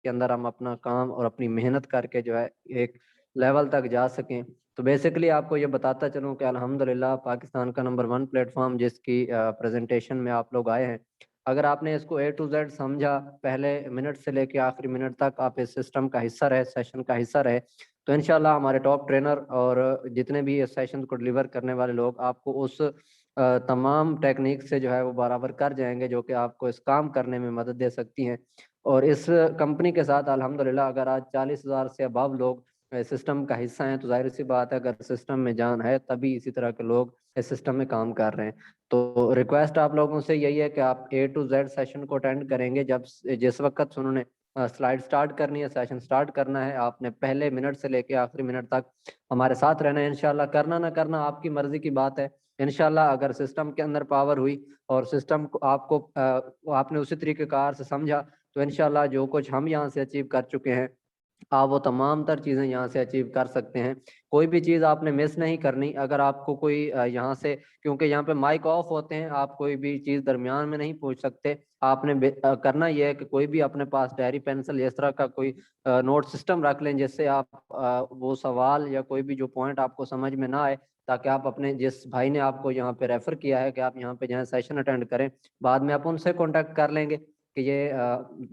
के अंदर हम अपना काम और अपनी मेहनत करके जो है एक लेवल तक जा सकें। तो बेसिकली आपको ये बताता चलूँ कि अल्हम्दुलिल्लाह पाकिस्तान का नंबर 1 प्लेटफॉर्म जिसकी प्रेजेंटेशन में आप लोग आए हैं, अगर आपने इसको ए टू जेड समझा, पहले मिनट से लेके आखिरी मिनट तक आप इस सिस्टम का हिस्सा रहे, सेशन का हिस्सा रहे, तो इंशाल्लाह हमारे टॉप ट्रेनर और जितने भी इस सेशन को डिलीवर करने वाले लोग आपको उस तमाम टेक्निक से जो है वो बराबर कर जाएंगे, जो कि आपको इस काम करने में मदद दे सकती हैं। और इस कंपनी के साथ अल्हम्दुलिल्लाह अगर आज 40,000 से अबव लोग सिस्टम का हिस्सा हैं, तो जाहिर सी बात है, अगर सिस्टम में जान है तभी इसी तरह के लोग इस सिस्टम में काम कर रहे हैं। तो रिक्वेस्ट आप लोगों से यही है कि आप ए टू जेड सेशन को अटेंड करेंगे। जिस वक्त उन्होंने स्लाइड स्टार्ट करनी है, सेशन स्टार्ट करना है, आपने पहले मिनट से लेके आखिरी मिनट तक हमारे साथ रहना है। इंशाल्लाह करना ना करना आपकी मर्जी की बात है। इंशाल्लाह अगर सिस्टम के अंदर पावर हुई और सिस्टम को आपको आपने उसी तरीके कार से समझा, तो इंशाल्लाह जो कुछ हम यहाँ से अचीव कर चुके हैं, आप वो तमाम तर चीज़ें यहाँ से अचीव कर सकते हैं। कोई भी चीज़ आपने मिस नहीं करनी। अगर आपको कोई यहाँ से, क्योंकि यहाँ पे माइक ऑफ होते हैं, आप कोई भी चीज़ दरमियान में नहीं पूछ सकते। आपने करना ये है कि कोई भी अपने पास डायरी पेंसिल इस तरह का कोई नोट सिस्टम रख लें, जिससे आप वो सवाल या कोई भी जो पॉइंट आपको समझ में ना आए, ताकि आप अपने जिस भाई ने आपको यहाँ पे रेफर किया है कि आप यहाँ पे जाएं सेशन अटेंड करें, बाद में आप उनसे कॉन्टेक्ट कर लेंगे कि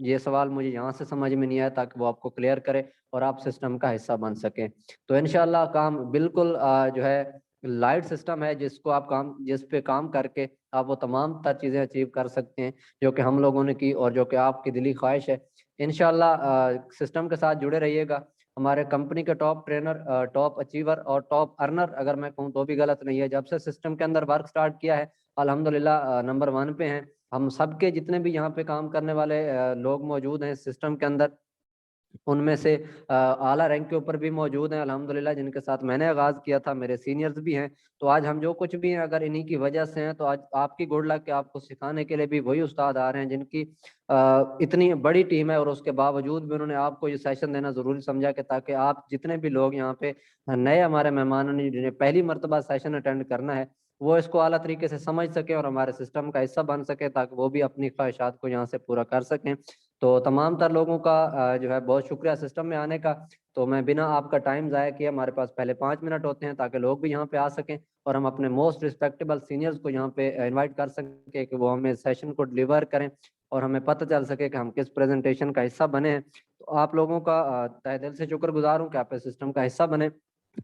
ये सवाल मुझे यहाँ से समझ में नहीं आया, ताकि वो आपको क्लियर करे और आप सिस्टम का हिस्सा बन सकें। तो इंशाल्लाह काम बिल्कुल जो है लाइट सिस्टम है, जिस पे काम करके आप वो तमाम तर चीज़ें अचीव कर सकते हैं जो कि हम लोगों ने की और जो कि आपकी दिली ख्वाहिश है। इंशाल्लाह सिस्टम के साथ जुड़े रहिएगा। हमारे कंपनी के टॉप ट्रेनर, टॉप अचीवर और टॉप अर्नर अगर मैं कहूँ तो भी गलत नहीं है, जब से सिस्टम के अंदर वर्क स्टार्ट किया है अल्हम्दुलिल्लाह नंबर 1 पे हैं। हम सबके जितने भी यहाँ पे काम करने वाले लोग मौजूद हैं सिस्टम के अंदर, उनमें से आला रैंक के ऊपर भी मौजूद हैं अल्हम्दुलिल्लाह, जिनके साथ मैंने आगाज़ किया था, मेरे सीनियर्स भी हैं। तो आज हम जो कुछ भी हैं अगर इन्हीं की वजह से हैं, तो आज आपकी गुड लक कि आपको सिखाने के लिए भी वही उस्ताद आ रहे हैं जिनकी इतनी बड़ी टीम है, और उसके बावजूद भी उन्होंने आपको ये सेशन देना ज़रूरी समझा कि ताकि आप जितने भी लोग यहाँ पे नए हमारे मेहमानों ने जिन्हें पहली मर्तबा सेशन अटेंड करना है, वो इसको आला तरीके से समझ सकें और हमारे सिस्टम का हिस्सा बन सके, ताकि वो भी अपनी ख्वाहिशात को यहाँ से पूरा कर सकें। तो तमाम तर लोगों का जो है बहुत शुक्रिया सिस्टम में आने का। तो मैं बिना आपका टाइम ज़ाया किए, हमारे पास पहले 5 मिनट होते हैं ताकि लोग भी यहाँ पे आ सकें और हम अपने मोस्ट रिस्पेक्टेबल सीनियर्स को यहाँ पे इनवाइट कर सकें कि वो हमें सेशन को डिलीवर करें और हमें पता चल सके कि हम किस प्रेजेंटेशन का हिस्सा बने हैं। तो आप लोगों का तहे दिल से शुक्रगुजार हूँ कि आप इस सिस्टम का हिस्सा बने।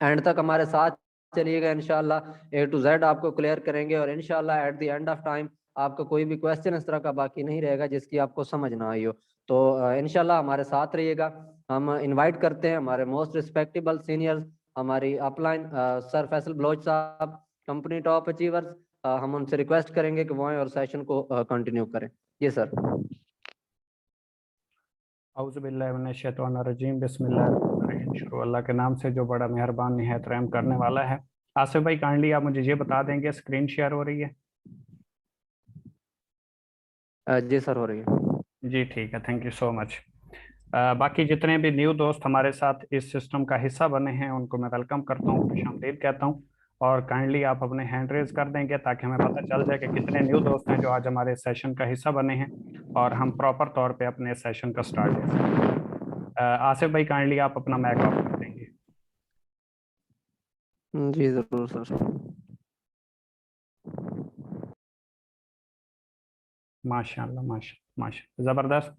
एंड तक हमारे साथ चलिएगा, इंशाल्लाह ए टू जेड आपको क्लियर करेंगे और इंशाल्लाह at the end of time आपका कोई भी क्वेश्चन इस तरह का बाकी नहीं रहेगा जिसकी आपको समझ ना आई हो। तो इंशाल्लाह हमारे साथ रहिएगा। हम इनवाइट करते हैं हमारे मोस्ट रिस्पेक्टेबल सीनियर्स, हमारी अपलाइन सर फैसल बलोच साहब, कंपनी टॉप अचीवर्स। हम उनसे रिक्वेस्ट करेंगे कि वो आएं और सेशन को कंटिन्यू करें। जी सर। औज़ुबिल्लाहिमिनश्शैतानिर्रजीम, बिस्मिल्लाहिर्रहमानिर्रहीम। शुरू अल्लाह के नाम से जो बड़ा मेहरबान निहायत रहम करने वाला है। आसिफ भाई काइंडली आप मुझे ये बता देंगे स्क्रीन शेयर हो रही है? जी सर, हो रही है। जी ठीक है, थैंक यू सो मच। बाकी जितने भी न्यू दोस्त हमारे साथ इस सिस्टम का हिस्सा बने हैं उनको मैं वेलकम करता हूँ, खुशामदीद कहता हूँ। और काइंडली आप अपने हैंड रेज कर देंगे ताकि हमें पता चल जाए कि कितने न्यू दोस्त हैं जो आज हमारे सेशन का हिस्सा बने हैं और हम प्रॉपर तौर पे अपने सेशन का स्टार्ट ले सकें। आसिफ भाई काइंडली आप अपना माइक ऑफ कर देंगे। जी ज़रूर सर। माशाल्लाह माशा ज़बरदस्त।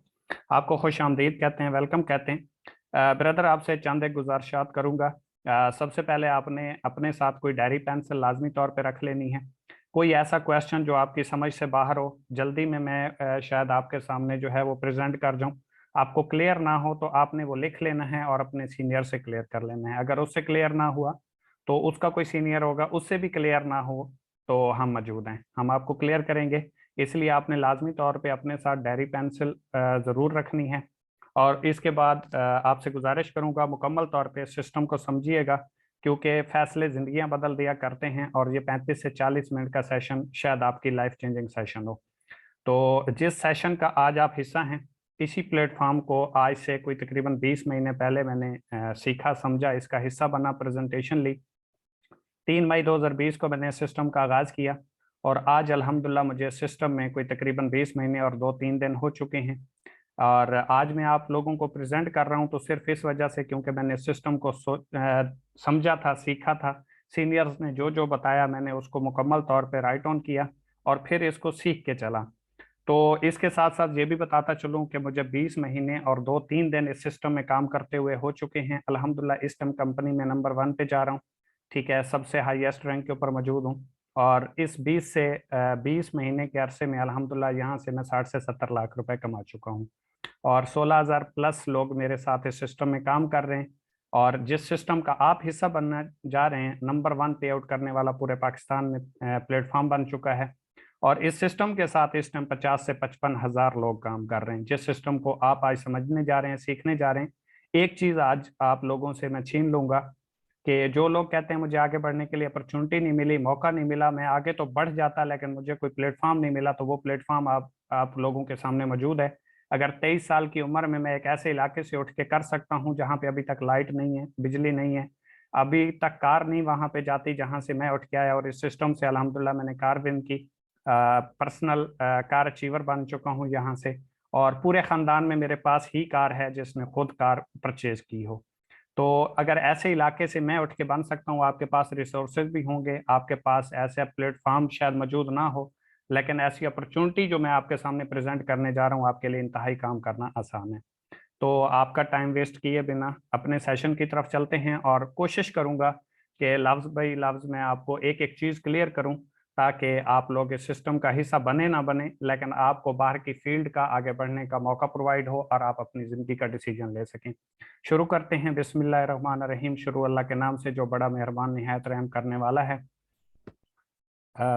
आपको खुश आमदीद कहते हैं, वेलकम कहते हैं। ब्रदर आपसे चंद एक गुजारिशात करूंगा। सबसे पहले आपने अपने साथ कोई डायरी पेंसिल लाजमी तौर पे रख लेनी है। कोई ऐसा क्वेश्चन जो आपकी समझ से बाहर हो, जल्दी में मैं शायद आपके सामने जो है वो प्रेजेंट कर जाऊं, आपको क्लियर ना हो तो आपने वो लिख लेना है और अपने सीनियर से क्लियर कर लेना है। अगर उससे क्लियर ना हुआ तो उसका कोई सीनियर होगा, उससे भी क्लियर ना हो तो हम मौजूद हैं, हम आपको क्लियर करेंगे। इसलिए आपने लाजमी तौर पे अपने साथ डायरी पेंसिल ज़रूर रखनी है। और इसके बाद आपसे गुजारिश करूंगा मुकम्मल तौर पे सिस्टम को समझिएगा, क्योंकि फैसले ज़िंदगियां बदल दिया करते हैं और ये 35 से 40 मिनट का सेशन शायद आपकी लाइफ चेंजिंग सेशन हो। तो जिस सेशन का आज आप हिस्सा हैं, इसी प्लेटफॉर्म को आज से कोई तकरीबन 20 महीने पहले मैंने सीखा, समझा, इसका हिस्सा बना, प्रेजेंटेशन ली। 3 मई 2020 को मैंने सिस्टम का आगाज़ किया और आज अल्हम्दुलिल्लाह मुझे सिस्टम में कोई तकरीबन 20 महीने और 2-3 दिन हो चुके हैं। और आज मैं आप लोगों को प्रेजेंट कर रहा हूं तो सिर्फ इस वजह से क्योंकि मैंने सिस्टम को समझा था, सीखा था। सीनियर्स ने जो जो बताया मैंने उसको मुकम्मल तौर पे राइट ऑन किया और फिर इसको सीख के चला। तो इसके साथ साथ ये भी बताता चलूं कि मुझे 20 महीने और 2-3 दिन इस सिस्टम में काम करते हुए हो चुके हैं। अल्हम्दुलिल्लाह इस टाइम कंपनी में नंबर 1 पे जा रहा हूँ। ठीक है, सबसे हाईएस्ट रैंक के ऊपर मौजूद हूँ। और इस 20 महीने के अरसे में अल्हम्दुलिल्लाह यहाँ से मैं 60 से 70 लाख रुपए कमा चुका हूँ। और 16,000 प्लस लोग मेरे साथ इस सिस्टम में काम कर रहे हैं। और जिस सिस्टम का आप हिस्सा बनना जा रहे हैं, नंबर 1 पे आउट करने वाला पूरे पाकिस्तान में प्लेटफॉर्म बन चुका है। और इस सिस्टम के साथ इस टाइम 50 से 55 हजार लोग काम कर रहे हैं। जिस सिस्टम को आप आज समझने जा रहे हैं, सीखने जा रहे हैं, एक चीज आज आप लोगों से मैं छीन लूंगा कि जो लोग कहते हैं मुझे आगे बढ़ने के लिए अपॉर्चुनिटी नहीं मिली, मौका नहीं मिला, मैं आगे तो बढ़ जाता लेकिन मुझे कोई प्लेटफॉर्म नहीं मिला, तो वो प्लेटफॉर्म आप लोगों के सामने मौजूद है। अगर 23 साल की उम्र में मैं एक ऐसे इलाके से उठ के कर सकता हूँ जहाँ पे अभी तक लाइट नहीं है, बिजली नहीं है, अभी तक कार नहीं वहां पे जाती जहां से मैं उठ के आया, और इस सिस्टम से अल्हम्दुलिल्लाह मैंने कार विन की, पर्सनल कार अचीवर बन चुका हूँ यहाँ से। और पूरे खानदान में मेरे पास ही कार है जिसने खुद कार परचेज की हो। तो अगर ऐसे इलाके से मैं उठ के बन सकता हूँ, आपके पास रिसोर्सेज भी होंगे, आपके पास ऐसे प्लेटफॉर्म शायद मौजूद ना हो, लेकिन ऐसी अपॉर्चुनिटी जो मैं आपके सामने प्रेजेंट करने जा रहा हूँ आपके लिए इंतहाई काम करना आसान है। तो आपका टाइम वेस्ट किए बिना अपने सेशन की तरफ चलते हैं, और कोशिश करूंगा कि लफ्ज बाई लफ्ज मैं आपको एक एक चीज क्लियर करूं, ताकि आप लोग इस सिस्टम का हिस्सा बने ना बने, लेकिन आपको बाहर की फील्ड का आगे बढ़ने का मौका प्रोवाइड हो और आप अपनी जिंदगी का डिसीजन ले सकें। शुरू करते हैं। बिस्मिल्लाहिर्रहमानिर्रहीम। शुरू अल्लाह के नाम से जो बड़ा मेहरबान निहायत रहम करने वाला है।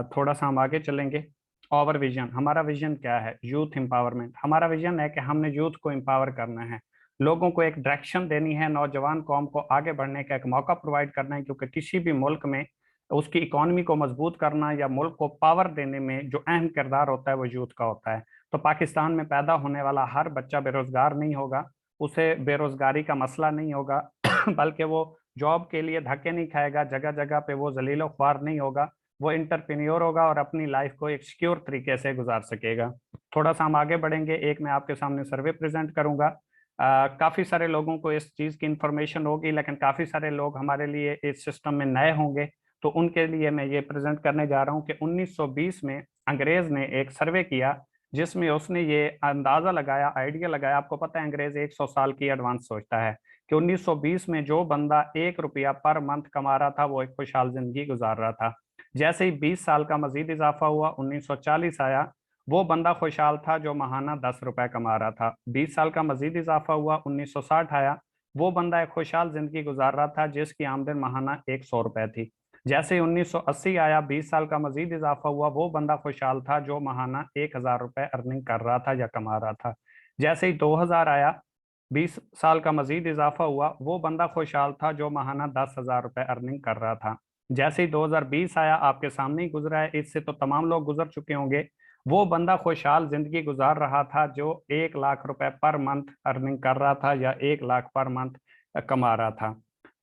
थोड़ा सा हम आगे चलेंगे। ओवर विजन, हमारा विजन क्या है? Youth empowerment. हमारा विजन है कि हमने यूथ को एम्पावर करना है, लोगों को एक डायरेक्शन देनी है, नौजवान कौम को आगे बढ़ने का एक मौका प्रोवाइड करना है, क्योंकि किसी भी मुल्क में उसकी इकोनॉमी को मजबूत करना या मुल्क को पावर देने में जो अहम किरदार होता है वो यूथ का होता है। तो पाकिस्तान में पैदा होने वाला हर बच्चा बेरोजगार नहीं होगा, उसे बेरोजगारी का मसला नहीं होगा बल्कि वो जॉब के लिए धक्के नहीं खाएगा, जगह जगह पे वो जलीलो ख्वार नहीं होगा, वो इंटरप्रेन्योर होगा और अपनी लाइफ को एक सिक्योर तरीके से गुजार सकेगा। थोड़ा सा हम आगे बढ़ेंगे। एक मैं आपके सामने सर्वे प्रेजेंट करूंगा। काफी सारे लोगों को इस चीज की इंफॉर्मेशन होगी, लेकिन काफी सारे लोग हमारे लिए इस सिस्टम में नए होंगे, तो उनके लिए मैं ये प्रेजेंट करने जा रहा हूँ कि 1920 में अंग्रेज ने एक सर्वे किया, जिसमें उसने ये अंदाजा लगाया, आइडिया लगाया। आपको पता है अंग्रेज 100 साल की एडवांस सोचता है, कि 1920 में जो बंदा 1 रुपया पर मंथ कमा रहा था वो एक खुशहाल जिंदगी गुजार रहा था। जैसे ही 20 साल का मजीद इजाफा हुआ, 1940 आया, वो बंदा खुशहाल था जो महाना 10 रुपए कमा रहा था। 20 साल का मजीद इजाफा हुआ, 1960 आया, वो बंदा एक खुशहाल जिंदगी गुजार रहा था जिसकी आमदन महाना 100 रुपए थी। जैसे ही 1980 आया, 20 साल का मजीद इजाफा हुआ, वो बंदा खुशहाल था जो महाना 1,000 रुपए अर्निंग कर रहा था या कमा रहा था। जैसे ही 2000 आया, 20 साल का मजीद इजाफा हुआ, वो बंदा खुशहाल था जो महाना 10,000 रुपए अर्निंग कर रहा था। जैसे ही 2020 आया, आपके सामने ही गुजरा है, इससे तो तमाम लोग गुजर चुके होंगे, वो बंदा खुशहाल जिंदगी गुजार रहा था जो 1 लाख रुपए पर मंथ अर्निंग कर रहा था या 1 लाख पर मंथ कमा रहा था।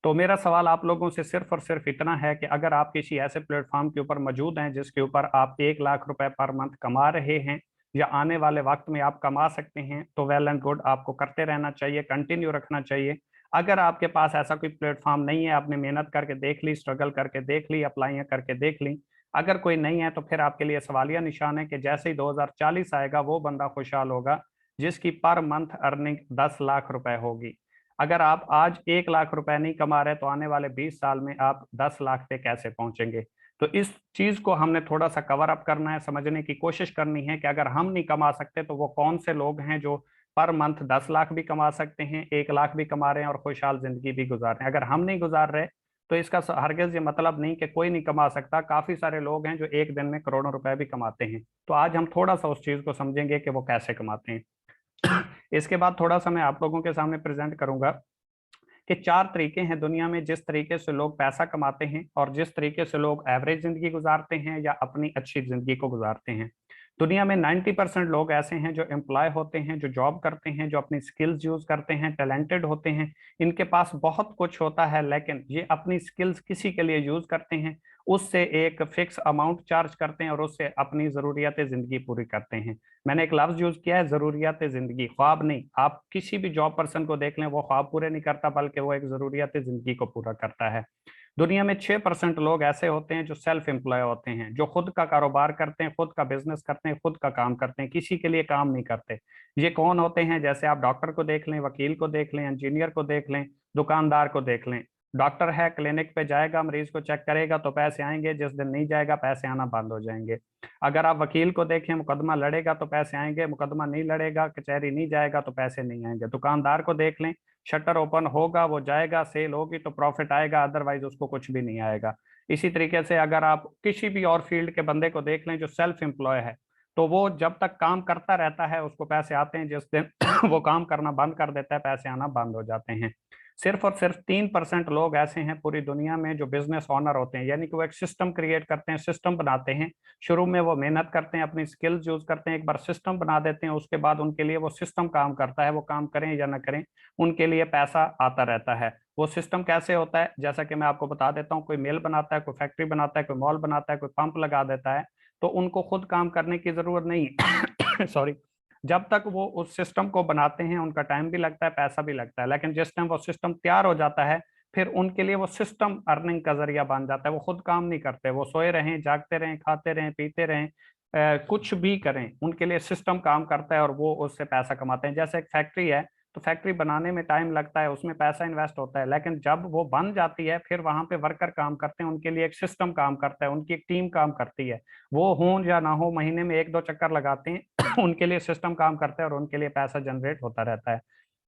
तो मेरा सवाल आप लोगों से सिर्फ और सिर्फ इतना है कि अगर आप किसी ऐसे प्लेटफॉर्म के ऊपर मौजूद हैं जिसके ऊपर आप 1 लाख रुपए पर मंथ कमा रहे हैं, या आने वाले वक्त में आप कमा सकते हैं, तो वेल एंड गुड, आपको करते रहना चाहिए, कंटिन्यू रखना चाहिए। अगर आपके पास ऐसा कोई प्लेटफॉर्म नहीं है, आपने मेहनत करके देख ली, स्ट्रगल करके देख ली, अप्लाइयाँ करके देख ली, अगर कोई नहीं है, तो फिर आपके लिए सवालिया निशान है कि जैसे ही 2040 आएगा वो बंदा खुशहाल होगा जिसकी पर मंथ अर्निंग 10 लाख रुपए होगी। अगर आप आज 1 लाख रुपए नहीं कमा रहे, तो आने वाले 20 साल में आप 10 लाख पे कैसे पहुंचेंगे? तो इस चीज को हमने थोड़ा सा कवर अप करना है, समझने की कोशिश करनी है कि अगर हम नहीं कमा सकते तो वो कौन से लोग हैं जो पर मंथ 10 लाख भी कमा सकते हैं, 1 लाख भी कमा रहे हैं और खुशहाल जिंदगी भी गुजार रहे हैं। अगर हम नहीं गुजार रहे, तो इसका हरगिज ये मतलब नहीं कि कोई नहीं कमा सकता। काफी सारे लोग हैं जो एक दिन में करोड़ों रुपए भी कमाते हैं। तो आज हम थोड़ा सा उस चीज को समझेंगे कि वो कैसे कमाते हैं। इसके बाद थोड़ा सा मैं आप लोगों के सामने प्रेजेंट करूंगा कि 4 तरीके हैं दुनिया में जिस तरीके से लोग पैसा कमाते हैं और जिस तरीके से लोग एवरेज जिंदगी गुजारते हैं या अपनी अच्छी जिंदगी को गुजारते हैं। दुनिया में 90% लोग ऐसे हैं जो एम्प्लॉय होते हैं, जो जॉब करते हैं, जो अपनी स्किल्स यूज करते हैं, टैलेंटेड होते हैं, इनके पास बहुत कुछ होता है, लेकिन ये अपनी स्किल्स किसी के लिए यूज करते हैं उससे एक फिक्स अमाउंट चार्ज करते हैं और उससे अपनी ज़रूरियात ज़िंदगी पूरी करते हैं। मैंने एक लफ्ज़ यूज़ किया है, ज़रूरियात ज़िंदगी, ख्वाब नहीं। आप किसी भी जॉब पर्सन को देख लें, वो ख्वाब पूरे नहीं करता बल्कि वो एक ज़रूरियात ज़िंदगी को पूरा करता है। दुनिया में 6% लोग ऐसे होते हैं जो सेल्फ एम्प्लॉय होते हैं, जो खुद का कारोबार करते हैं, खुद का बिजनेस करते हैं, खुद का काम करते हैं, किसी के लिए काम नहीं करते। ये कौन होते हैं? जैसे आप डॉक्टर को देख लें, वकील को देख लें, इंजीनियर को देख लें, दुकानदार को देख लें। डॉक्टर है, क्लिनिक पे जाएगा, मरीज को चेक करेगा तो पैसे आएंगे, जिस दिन नहीं जाएगा पैसे आना बंद हो जाएंगे। अगर आप वकील को देखें, मुकदमा लड़ेगा तो पैसे आएंगे, मुकदमा नहीं लड़ेगा, कचहरी नहीं जाएगा तो पैसे नहीं आएंगे। दुकानदार को देख लें, शटर ओपन होगा, वो जाएगा, सेल होगी तो प्रॉफिट आएगा, अदरवाइज उसको कुछ भी नहीं आएगा। इसी तरीके से अगर आप किसी भी और फील्ड के बंदे को देख लें जो सेल्फ एम्प्लॉय है, तो वो जब तक काम करता रहता है उसको पैसे आते हैं, जिस दिन वो काम करना बंद कर देता है पैसे आना बंद हो जाते हैं। सिर्फ और सिर्फ 3% लोग ऐसे हैं पूरी दुनिया में जो बिजनेस ऑनर होते हैं, यानी कि वो एक सिस्टम क्रिएट करते हैं, सिस्टम बनाते हैं। शुरू में वो मेहनत करते हैं, अपनी स्किल्स यूज करते हैं, एक बार सिस्टम बना देते हैं, उसके बाद उनके लिए वो सिस्टम काम करता है। वो काम करें या ना करें, उनके लिए पैसा आता रहता है। वो सिस्टम कैसे होता है, जैसा कि मैं आपको बता देता हूँ। कोई मिल बनाता है, कोई फैक्ट्री बनाता है, कोई मॉल बनाता है, कोई पंप लगा देता है, तो उनको खुद काम करने की जरूरत नहीं सॉरी। जब तक वो उस सिस्टम को बनाते हैं उनका टाइम भी लगता है, पैसा भी लगता है, लेकिन जिस टाइम वो सिस्टम तैयार हो जाता है, फिर उनके लिए वो सिस्टम अर्निंग का जरिया बन जाता है। वो खुद काम नहीं करते, वो सोए रहें, जागते रहें, खाते रहें, पीते रहें, कुछ भी करें, उनके लिए सिस्टम काम करता है और वो उससे पैसा कमाते हैं। जैसे एक फैक्ट्री है, तो फैक्ट्री बनाने में टाइम लगता है, उसमें पैसा इन्वेस्ट होता है, लेकिन जब वो बन जाती है फिर वहां पे वर्कर काम करते हैं, उनके लिए एक सिस्टम काम करता है, उनकी एक टीम काम करती है। वो हो या ना हो, महीने में 1-2 चक्कर लगाते हैं उनके लिए सिस्टम काम करता है और उनके लिए पैसा जनरेट होता रहता है।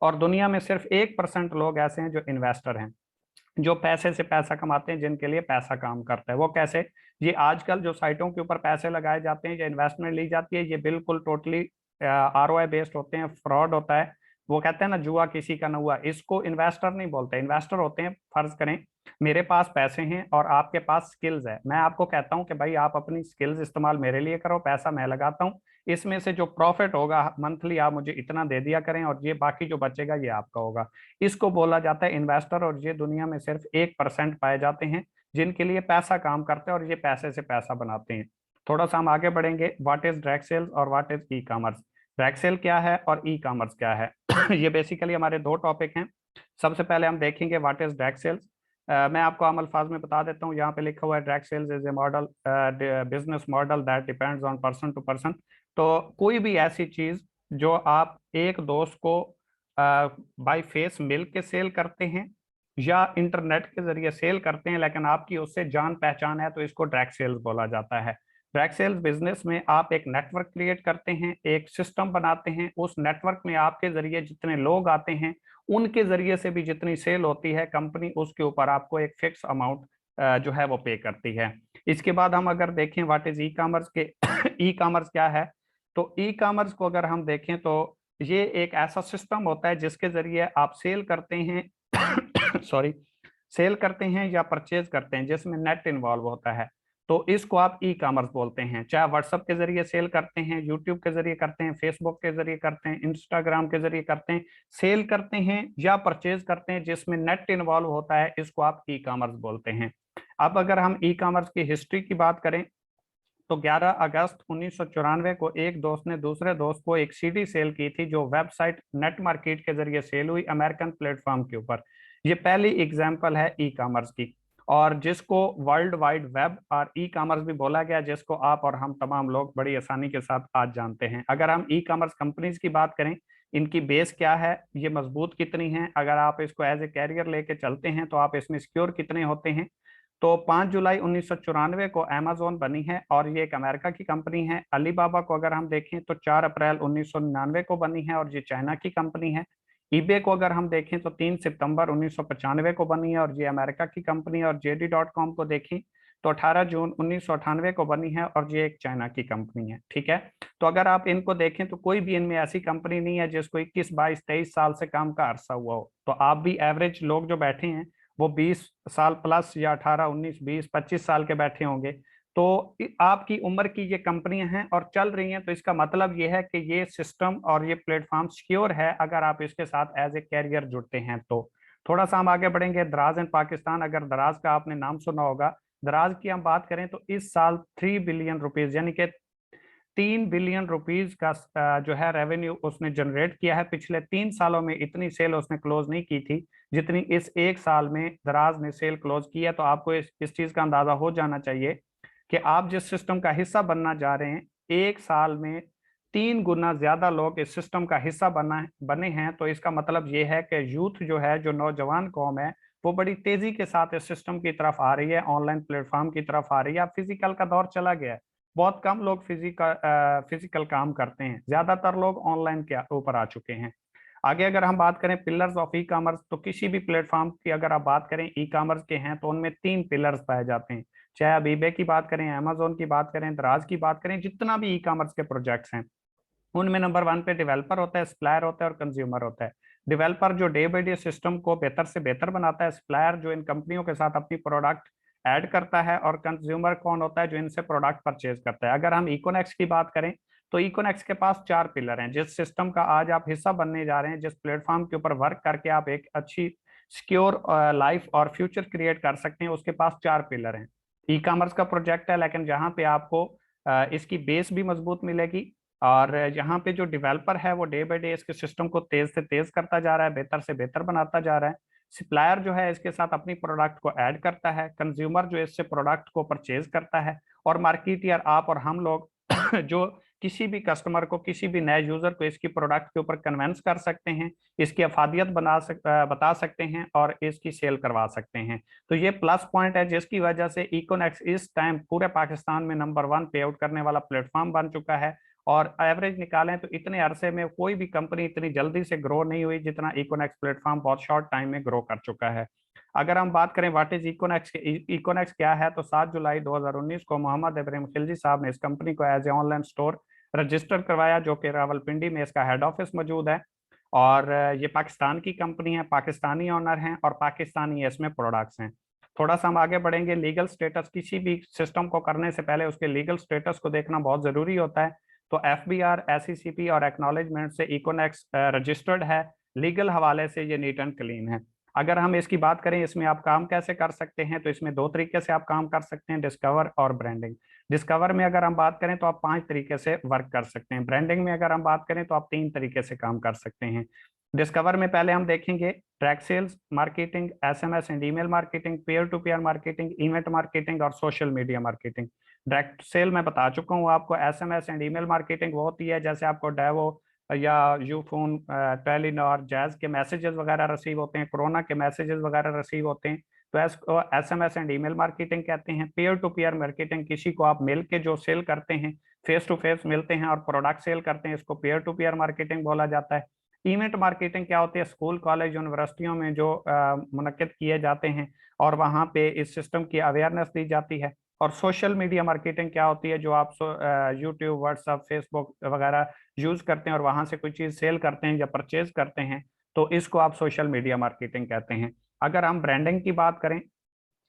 और दुनिया में सिर्फ 1% लोग ऐसे हैं जो इन्वेस्टर हैं, जो पैसे से पैसा कमाते हैं, जिनके लिए पैसा काम करता है। वो कैसे? ये आजकल जो साइटों के ऊपर पैसे लगाए जाते हैं या इन्वेस्टमेंट ली जाती है, ये बिल्कुल टोटली ROI बेस्ड होते हैं, फ्रॉड होता है। वो कहते हैं ना, जुआ किसी का न हुआ। इसको इन्वेस्टर नहीं बोलते। इन्वेस्टर होते हैं, फर्ज करें मेरे पास पैसे हैं और आपके पास स्किल्स है, मैं आपको कहता हूं कि भाई आप अपनी स्किल्स इस्तेमाल मेरे लिए करो, पैसा मैं लगाता हूं, इसमें से जो प्रॉफिट होगा मंथली आप मुझे इतना दे दिया करें और ये बाकी जो बचेगा ये आपका होगा। इसको बोला जाता है इन्वेस्टर। और ये दुनिया में सिर्फ 1% पाए जाते हैं जिनके लिए पैसा काम करते हैं और ये पैसे से पैसा बनाते हैं। थोड़ा सा हम आगे बढ़ेंगे, व्हाट इज डायरेक्ट सेल्स और what is e commerce. Direct sale क्या है और ई कॉमर्स क्या है ये बेसिकली हमारे दो टॉपिक हैं। सबसे पहले हम देखेंगे व्हाट इज डायरेक्ट सेल्स। मैं आपको आम अल्फाज में बता देता हूँ, यहाँ पे लिखा हुआ है direct sales is a model, business model that depends on person to person. तो कोई भी ऐसी चीज जो आप एक दोस्त को बाय फेस मिल के सेल करते हैं या इंटरनेट के जरिए सेल करते हैं, लेकिन आपकी उससे जान पहचान है, तो इसको डायरेक्ट सेल्स बोला जाता है। डायरेक्ट सेल्स बिजनेस में आप एक नेटवर्क क्रिएट करते हैं, एक सिस्टम बनाते हैं, उस नेटवर्क में आपके जरिए जितने लोग आते हैं उनके जरिए से भी जितनी सेल होती है, कंपनी उसके ऊपर आपको एक फिक्स अमाउंट जो है वो पे करती है। इसके बाद हम अगर देखें व्हाट इज ई कॉमर्स के ई कॉमर्स क्या है, तो ई कॉमर्स को अगर हम देखें तो ये एक ऐसा सिस्टम होता है जिसके जरिए आप सेल करते हैं सॉरी, सेल करते हैं या परचेज करते हैं, जिसमें नेट इन्वॉल्व होता है, तो इसको आप ई कॉमर्स बोलते हैं। चाहे व्हाट्सएप के जरिए सेल करते हैं, यूट्यूब के जरिए करते हैं, फेसबुक के जरिए करते हैं, इंस्टाग्राम के जरिए करते हैं, सेल करते हैं या परचेज करते हैं जिसमें नेट इन्वॉल्व होता है, इसको आप ई कॉमर्स बोलते हैं। अब अगर हम ई कॉमर्स की हिस्ट्री की बात करें तो 11 अगस्त 1994 को एक दोस्त ने दूसरे दोस्त को एक सीडी सेल की थी, जो वेबसाइट नेट मार्केट के जरिए सेल हुई अमेरिकन प्लेटफॉर्म के ऊपर। ये पहली एग्जांपल है ई कॉमर्स की, और जिसको वर्ल्ड वाइड वेब और ई कॉमर्स भी बोला गया, जिसको आप और हम तमाम लोग बड़ी आसानी के साथ आज जानते हैं। अगर हम ई कॉमर्स कंपनीज की बात करें, इनकी बेस क्या है, ये मजबूत कितनी है, अगर आप इसको एज ए कैरियर लेके चलते हैं तो आप इसमें सिक्योर कितने होते हैं। तो 5 जुलाई 1994 को अमेजोन बनी है और ये एक अमेरिका की कंपनी है। अलीबाबा को अगर हम देखें तो 4 अप्रैल 1999 को बनी है और ये चाइना की कंपनी है। ईबे को अगर हम देखें तो 3 सितंबर 1995 को बनी है और ये अमेरिका की कंपनी है। और JD.com को देखें तो 18 जून 1998 को बनी है और ये एक चाइना की कंपनी है। ठीक है, तो अगर आप इनको देखें तो कोई भी इनमें ऐसी कंपनी नहीं है जिसको 21, 22, 23 साल से काम का अरसा हुआ हो। तो आप भी एवरेज लोग जो बैठे हैं वो 20 साल प्लस या 18, 19, 20, 25 साल के बैठे होंगे। तो आपकी उम्र की ये कंपनियां हैं और चल रही हैं, तो इसका मतलब ये है कि ये सिस्टम और ये प्लेटफॉर्म सिक्योर है अगर आप इसके साथ एज ए कैरियर जुड़ते हैं। तो थोड़ा सा हम आगे बढ़ेंगे, दराज एंड पाकिस्तान। अगर दराज का आपने नाम सुना होगा दराज की हम बात करें तो इस साल 3 बिलियन रुपीज यानी कि 3 बिलियन रुपीज का जो है रेवेन्यू उसने जनरेट किया है। पिछले 3 सालों में इतनी सेल उसने क्लोज नहीं की थी जितनी इस एक साल में दराज ने सेल क्लोज की है। तो आपको इस चीज का अंदाजा हो जाना चाहिए कि आप जिस सिस्टम का हिस्सा बनना जा रहे हैं, एक साल में 3 गुना ज्यादा लोग इस सिस्टम का हिस्सा बने हैं। तो इसका मतलब ये है कि यूथ जो है, जो नौजवान कौम है, वो बड़ी तेजी के साथ इस सिस्टम की तरफ आ रही है, ऑनलाइन प्लेटफॉर्म की तरफ आ रही है। अब फिजिकल का दौर चला गया है, बहुत कम लोग फिजिकल काम करते हैं, ज्यादातर लोग ऑनलाइन के ऊपर आ चुके हैं। आगे अगर हम बात करें पिलर्स ऑफ ई कॉमर्स, तो किसी भी प्लेटफॉर्म की अगर आप बात करें ई कॉमर्स के हैं तो उनमें 3 पिलर्स पाए जाते हैं। चाहे आप ईबे की बात करें, अमेजोन की बात करें, दराज की बात करें, जितना भी ई कॉमर्स के प्रोजेक्ट्स हैं उनमें नंबर 1 पे डेवलपर होता है, सप्लायर होता है और कंज्यूमर होता है। डेवलपर जो डे बाई डे सिस्टम को बेहतर से बेहतर बनाता है, सप्लायर जो इन कंपनियों के साथ अपनी प्रोडक्ट ऐड करता है, और कंज्यूमर कौन होता है, जो इनसे प्रोडक्ट परचेज करता है। अगर हम इकोनेक्स की बात करें तो इकोनेक्स के पास 4 पिलर हैं। जिस सिस्टम का आज आप हिस्सा बनने जा रहे हैं, जिस प्लेटफॉर्म के ऊपर वर्क करके आप एक अच्छी सिक्योर लाइफ और फ्यूचर क्रिएट कर सकते हैं, उसके पास 4 पिलर हैं। ई कॉमर्स का प्रोजेक्ट है, लेकिन जहां पे आपको इसकी बेस भी मजबूत मिलेगी, और यहाँ पे जो डेवलपर है वो डे बाई डे इसके सिस्टम को तेज से तेज करता जा रहा है, बेहतर से बेहतर बनाता जा रहा है। सप्लायर जो है इसके साथ अपनी प्रोडक्ट को ऐड करता है, कंज्यूमर जो इससे प्रोडक्ट को परचेज करता है, और मार्केटियर आप और हम लोग जो किसी भी कस्टमर को, किसी भी नए यूजर को इसकी प्रोडक्ट के ऊपर कन्वेंस कर सकते हैं, इसकी अफादियत बता सकते हैं और इसकी सेल करवा सकते हैं। तो ये प्लस पॉइंट है जिसकी वजह से इकोनेक्स इस टाइम पूरे पाकिस्तान में नंबर 1 पे आउट करने वाला प्लेटफॉर्म बन चुका है। और एवरेज निकालें तो इतने अरसे में कोई भी कंपनी इतनी जल्दी से ग्रो नहीं हुई जितना इकोनेक्स प्लेटफॉर्म बहुत शॉर्ट टाइम में ग्रो कर चुका है। अगर हम बात करें व्हाट इज इकोनेक्स, इकोनेक्स क्या है, तो 7 जुलाई 2019 को मोहम्मद इब्राहिम खिलजी साहब ने इस कंपनी को as a online store register करवाया, जो कि रावलपिंडी में इसका हेड ऑफिस मौजूद है। और ये पाकिस्तान की कंपनी है, पाकिस्तानी ऑनर हैं और पाकिस्तानी इसमें प्रोडक्ट्स हैं। थोड़ा सा हम आगे बढ़ेंगे। लीगल स्टेटस, किसी भी सिस्टम को करने से पहले उसके लीगल स्टेटस को देखना बहुत जरूरी होता है। तो FBR, SECP और एक्नॉलेजमेंट से इकोनेक्स रजिस्टर्ड है। लीगल हवाले से ये नीट एंड क्लीन है। अगर हम इसकी बात करें इसमें आप काम कैसे कर सकते हैं, तो इसमें 2 तरीके से आप काम कर सकते हैं, डिस्कवर और ब्रांडिंग। डिस्कवर में अगर हम बात करें तो आप 5 तरीके से वर्क कर सकते हैं। ब्रांडिंग में अगर हम बात करें तो आप 3 तरीके से काम कर सकते हैं। डिस्कवर में पहले हम देखेंगे track sales marketing, SMS and email marketing, peer to peer marketing, event marketing और social media marketing. Direct sale मैं बता चुका हूँ आपको, SMS एंड ईमेल मार्केटिंग वो होती है जैसे आपको डेवो या यूफोन, टेलीनॉर, जैज के मैसेजेस वगैरह रिसीव होते हैं, कोरोना के मैसेजेस वगैरह रिसीव होते हैं, तो SMS एंड ईमेल मार्केटिंग कहते हैं। पीयर टू पीयर मार्केटिंग, किसी को आप मिल के जो सेल करते हैं, फेस टू फेस मिलते हैं और प्रोडक्ट सेल करते हैं, इसको पीयर टू पीयर मार्केटिंग बोला जाता है। इवेंट मार्केटिंग क्या होती है, स्कूल कॉलेज यूनिवर्सिटियों में जो मुनक्किद किए जाते हैं और वहाँ पे इस सिस्टम की अवेयरनेस दी जाती है। और सोशल मीडिया मार्केटिंग क्या होती है, जो आप यूट्यूब, व्हाट्सएप, फेसबुक वगैरह यूज करते हैं और वहां से कोई चीज सेल करते हैं या परचेज करते हैं, तो इसको आप सोशल मीडिया मार्केटिंग कहते हैं। अगर हम ब्रांडिंग की बात करें,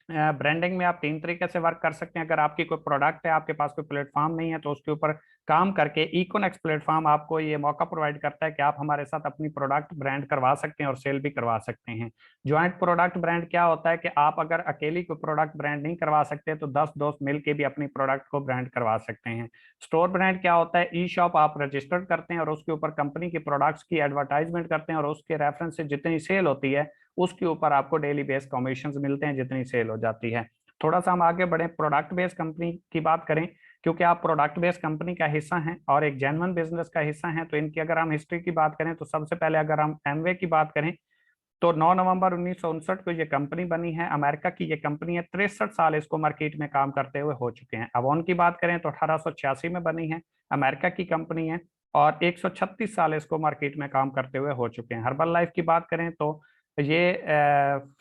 ब्रांडिंग में आप 3 तरीके से वर्क कर सकते हैं। अगर आपकी कोई प्रोडक्ट है, आपके पास कोई प्लेटफॉर्म नहीं है, तो उसके ऊपर काम करके इकोनेक्स प्लेटफॉर्म आपको ये मौका प्रोवाइड करता है कि आप हमारे साथ अपनी प्रोडक्ट ब्रांड करवा सकते हैं और सेल भी करवा सकते हैं। ज्वाइंट प्रोडक्ट ब्रांड क्या होता है कि आप अगर अकेली कोई प्रोडक्ट ब्रांड नहीं करवा सकते तो 10 दोस्त मिलकर भी अपनी प्रोडक्ट को ब्रांड करवा सकते हैं। स्टोर ब्रांड क्या होता है, ई शॉप आप रजिस्टर्ड करते हैं और उसके ऊपर कंपनी की प्रोडक्ट्स की एडवर्टाइजमेंट करते हैं और उसके रेफरेंस से जितनी सेल होती है उसके ऊपर आपको डेली बेस कमीशन मिलते हैं जितनी सेल हो जाती है। थोड़ा सा हम आगे बढ़े, प्रोडक्ट बेस्ड कंपनी की बात करें, क्योंकि आप प्रोडक्ट बेस्ड कंपनी का हिस्सा हैं और एक जेन्युइन बिजनेस का हिस्सा हैं, तो इनकी अगर हम हिस्ट्री की बात करें तो सबसे पहले अगर हम एमवे की बात करें तो 9 नवंबर 1959 को ये कंपनी बनी है। अमेरिका की ये कंपनी है, 63 साल इसको मार्केट में काम करते हुए हो चुके हैं। अवॉन की बात करें तो 1886 में बनी है, अमेरिका की कंपनी है और 136 साल इसको मार्केट में काम करते हुए हो चुके हैं। हर्बल लाइफ की बात करें तो ये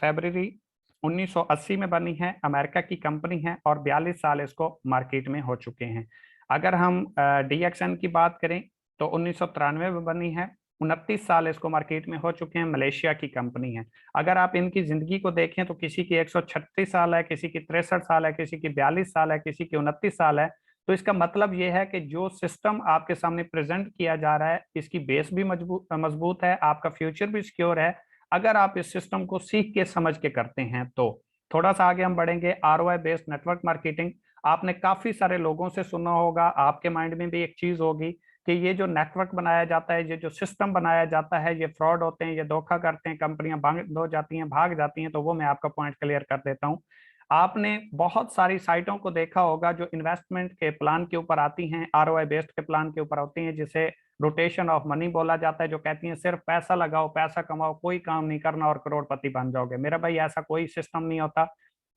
फरवरी 1980 में बनी है, अमेरिका की कंपनी है और 42 साल इसको मार्केट में हो चुके हैं। अगर हम DXN की बात करें तो 1993 में बनी है, 29 साल इसको मार्केट में हो चुके हैं, मलेशिया की कंपनी है। अगर आप इनकी जिंदगी को देखें तो किसी की 136 साल है, किसी की 63 साल है, किसी की 42 साल है, किसी की 29 साल है। तो इसका मतलब ये है कि जो सिस्टम आपके सामने प्रेजेंट किया जा रहा है इसकी बेस भी मजबूत है, आपका फ्यूचर भी सिक्योर है अगर आप इस सिस्टम को सीख के समझ के करते हैं तो। थोड़ा सा आगे हम बढ़ेंगे, ROI बेस्ड नेटवर्क मार्केटिंग। आपने काफी सारे लोगों से सुना होगा, आपके माइंड में भी एक चीज होगी कि ये जो नेटवर्क बनाया जाता है, ये जो सिस्टम बनाया जाता है, ये फ्रॉड होते हैं, ये धोखा करते हैं, कंपनियां बंद हो जाती हैं, भाग जाती हैं। तो वो मैं आपका पॉइंट क्लियर कर देता हूँ। आपने बहुत सारी साइटों को देखा होगा जो इन्वेस्टमेंट के प्लान के ऊपर आती हैं, ROI बेस्ड के प्लान के ऊपर होती हैं, जिसे रोटेशन ऑफ मनी बोला जाता है, जो कहती हैं सिर्फ पैसा लगाओ, पैसा कमाओ, कोई काम नहीं करना और करोड़पति बन जाओगे। मेरा भाई ऐसा कोई सिस्टम नहीं होता,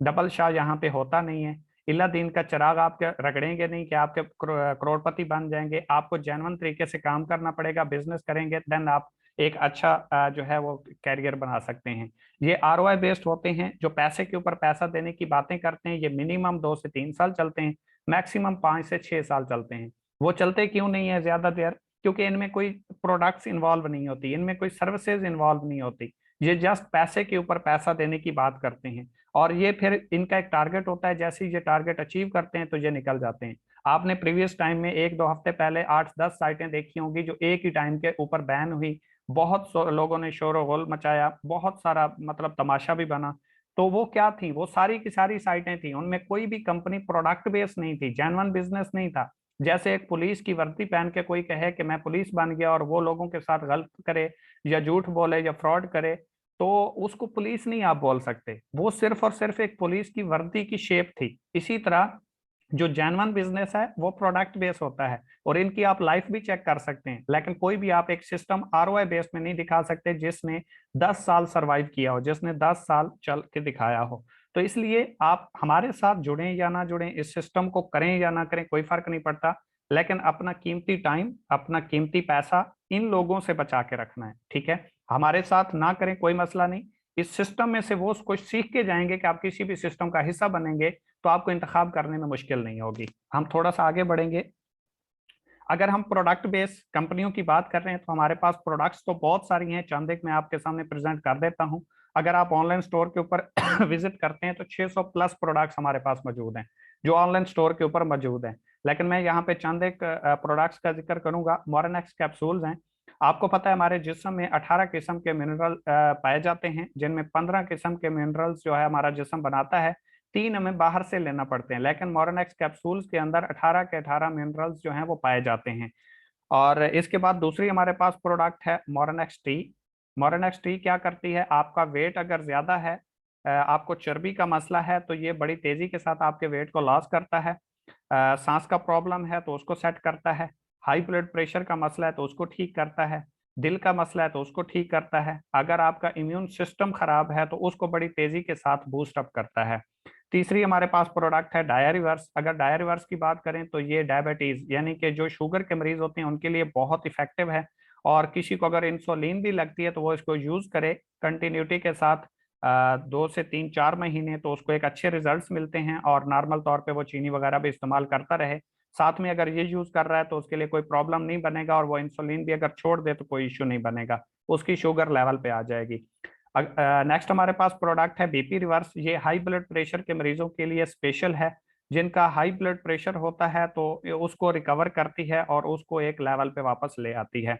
डबल शाह यहाँ पे होता नहीं है। इला दिन का चिराग आपके रगड़ेंगे नहीं कि आपके करोड़पति बन जाएंगे। आपको जेन्युइन तरीके से काम करना पड़ेगा, बिजनेस करेंगे, देन आप एक अच्छा जो है वो कैरियर बना सकते हैं। ये ROI बेस्ड होते हैं, जो पैसे के ऊपर पैसा देने की बातें करते हैं। ये मिनिमम 2 से 3 साल चलते हैं, मैक्सिमम 5 से 6 साल चलते हैं। वो चलते क्यों नहीं है ज्यादा देर? क्योंकि इनमें कोई प्रोडक्ट्स इन्वॉल्व नहीं होती, इनमें कोई सर्विसेज इन्वॉल्व नहीं होती। ये जस्ट पैसे के ऊपर पैसा देने की बात करते हैं। और ये फिर इनका एक टारगेट होता है, जैसे ही ये टारगेट अचीव करते हैं तो ये निकल जाते हैं। आपने प्रीवियस टाइम में 1-2 हफ्ते पहले 8-10 साइटें देखी होंगी जो एक ही टाइम के ऊपर बैन हुई। बहुत लोगों ने शोर गोल मचाया, बहुत सारा मतलब तमाशा भी बना। तो वो क्या थी? वो सारी की सारी साइटें थी, उनमें कोई भी कंपनी प्रोडक्ट बेस्ड नहीं थी, जेन्युइन बिजनेस नहीं था। जैसे एक पुलिस की वर्दी पहन के कोई कहे कि मैं पुलिस बन गया और वो लोगों के साथ गलत करे या झूठ बोले या फ्रॉड करे, तो उसको पुलिस नहीं आप बोल सकते। वो सिर्फ और सिर्फ एक पुलिस की वर्दी की शेप थी। इसी तरह जो जेन्युइन बिजनेस है वो प्रोडक्ट बेस होता है, और इनकी आप लाइफ भी चेक कर सकते हैं। लेकिन कोई भी आप एक सिस्टम ROI बेस में नहीं दिखा सकते जिसने 10 साल सरवाइव किया हो, जिसने 10 साल चल के दिखाया हो। तो इसलिए आप हमारे साथ जुड़ें या ना जुड़ें, इस सिस्टम को करें या ना करें, कोई फर्क नहीं पड़ता। लेकिन अपना कीमती टाइम, अपना कीमती पैसा इन लोगों से बचा के रखना है, ठीक है? हमारे साथ ना करें कोई मसला नहीं, इस सिस्टम में से वो कुछ सीख के जाएंगे कि आप किसी भी सिस्टम का हिस्सा बनेंगे तो आपको इंतखाब करने में मुश्किल नहीं होगी। हम थोड़ा सा आगे बढ़ेंगे। अगर हम प्रोडक्ट बेस्ड कंपनियों की बात कर रहे हैं तो हमारे पास प्रोडक्ट्स तो बहुत सारी हैं, चंद एक मैं आपके सामने प्रेजेंट कर देता हूं। अगर आप ऑनलाइन स्टोर के ऊपर विजिट करते हैं तो 600 प्लस प्रोडक्ट्स हमारे पास मौजूद हैं जो ऑनलाइन स्टोर के ऊपर मौजूद हैं। लेकिन मैं यहाँ पे चंद एक प्रोडक्ट्स का जिक्र करूंगा। मॉर्नेक्स कैप्सूल्स हैं। आपको पता है हमारे जिस्म में 18 किस्म के मिनरल पाए जाते हैं, जिनमें 15 किस्म के मिनरल्स जो है हमारा जिस्म बनाता है, 3 हमें बाहर से लेना पड़ते हैं। लेकिन मॉर्नेक्स कैप्सूल्स के अंदर 18 के 18 मिनरल्स जो हैं वो पाए जाते हैं। और इसके बाद दूसरी हमारे पास प्रोडक्ट है मॉर्नेक्स टी। मॉर्नेक्स टी क्या करती है? आपका वेट अगर ज्यादा है, आपको चर्बी का मसला है, तो ये बड़ी तेजी के साथ आपके वेट को लॉस करता है। सांस का प्रॉब्लम है तो उसको सेट करता है। हाई ब्लड प्रेशर का मसला है तो उसको ठीक करता है। दिल का मसला है तो उसको ठीक करता है। अगर आपका इम्यून सिस्टम खराब है तो उसको बड़ी तेजी के साथ बूस्ट अप करता है। तीसरी हमारे पास प्रोडक्ट है डायरिवर्स। अगर डायरिवर्स की बात करें तो ये डायबिटीज यानी कि जो शुगर के मरीज होते हैं उनके लिए बहुत इफेक्टिव है। और किसी को अगर इंसुलिन भी लगती है तो वो इसको यूज करे कंटिन्यूटी के साथ 2 से 3-4 महीने, तो उसको एक अच्छे रिजल्ट्स मिलते हैं। और नॉर्मल तौर पे वो चीनी वगैरह भी इस्तेमाल करता रहे, साथ में अगर ये यूज कर रहा है तो उसके लिए कोई प्रॉब्लम नहीं बनेगा। और वो इंसुलिन भी अगर छोड़ दे तो कोई इश्यू नहीं बनेगा, उसकी शुगर लेवल पे आ जाएगी। नेक्स्ट हमारे पास प्रोडक्ट है BP रिवर्स। ये हाई ब्लड प्रेशर के मरीजों के लिए स्पेशल है। जिनका हाई ब्लड प्रेशर होता है तो उसको रिकवर करती है और उसको एक लेवल पे वापस ले आती है।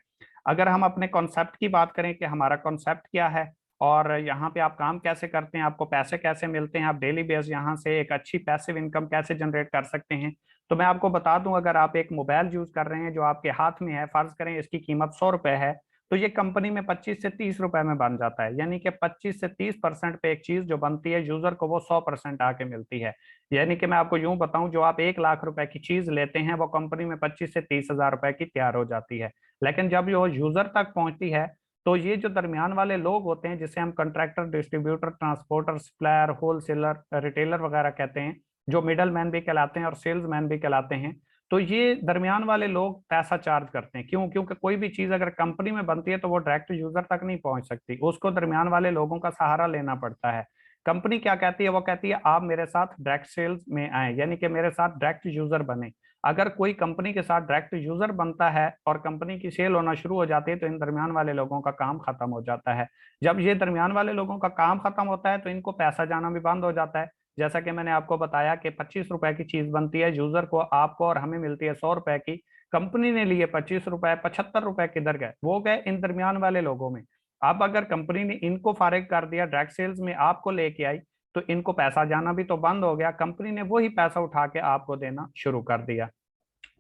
अगर हम अपने कॉन्सेप्ट की बात करें कि हमारा कॉन्सेप्ट क्या है और यहाँ पे आप काम कैसे करते हैं, आपको पैसे कैसे मिलते हैं, आप डेली बेस यहाँ से एक अच्छी पैसिव इनकम कैसे जनरेट कर सकते हैं, तो मैं आपको बता दूं। अगर आप एक मोबाइल यूज कर रहे हैं जो आपके हाथ में है, फर्ज करें इसकी कीमत 100 रुपए है, तो ये कंपनी में 25 से 30 रुपए में बन जाता है। यानी कि 25 से 30% पे एक चीज जो बनती है यूजर को वो 100% आके मिलती है। यानी कि मैं आपको यूं बताऊं, जो आप 1 लाख रुपए की चीज लेते हैं वो कंपनी में 25 से 30 हजार रुपए की तैयार हो जाती है। लेकिन जब वो यूजर तक पहुंचती है तो ये जो दरमियान वाले लोग होते हैं, जिसे हम contractor, distributor, transporter, supplier, wholesaler, retailer वगैरह कहते हैं, जो मिडल मैन भी कहलाते हैं और सेल्स मैन भी कहलाते हैं, तो ये दरमियान वाले लोग पैसा चार्ज करते हैं। क्यों? क्योंकि कोई भी चीज अगर कंपनी में बनती है तो वो डायरेक्ट यूजर तक नहीं पहुंच सकती, उसको दरमियान वाले लोगों का सहारा लेना पड़ता है। कंपनी क्या कहती है? वो कहती है आप मेरे साथ डायरेक्ट सेल्स में आए, यानी कि मेरे साथ डायरेक्ट यूजर बने। अगर कोई कंपनी के साथ डायरेक्ट यूजर बनता है और कंपनी की सेल होना शुरू हो जाती है तो इन दरमियान वाले लोगों का काम खत्म हो जाता है। जब ये दरमियान वाले लोगों का काम खत्म होता है तो इनको पैसा जाना भी बंद हो जाता है। जैसा कि मैंने आपको बताया कि 25 रुपए की चीज बनती है यूजर को, आपको और हमें मिलती है 100 रुपए की। कंपनी ने लिए 25 रुपए, 75 रुपए किधर गए? वो गए इन दरमियान वाले लोगों में। अब अगर कंपनी ने इनको फारिग कर दिया, डायरेक्ट सेल्स में आपको लेके आई, तो इनको पैसा जाना भी तो बंद हो गया, कंपनी ने वही पैसा उठा के आपको देना शुरू कर दिया।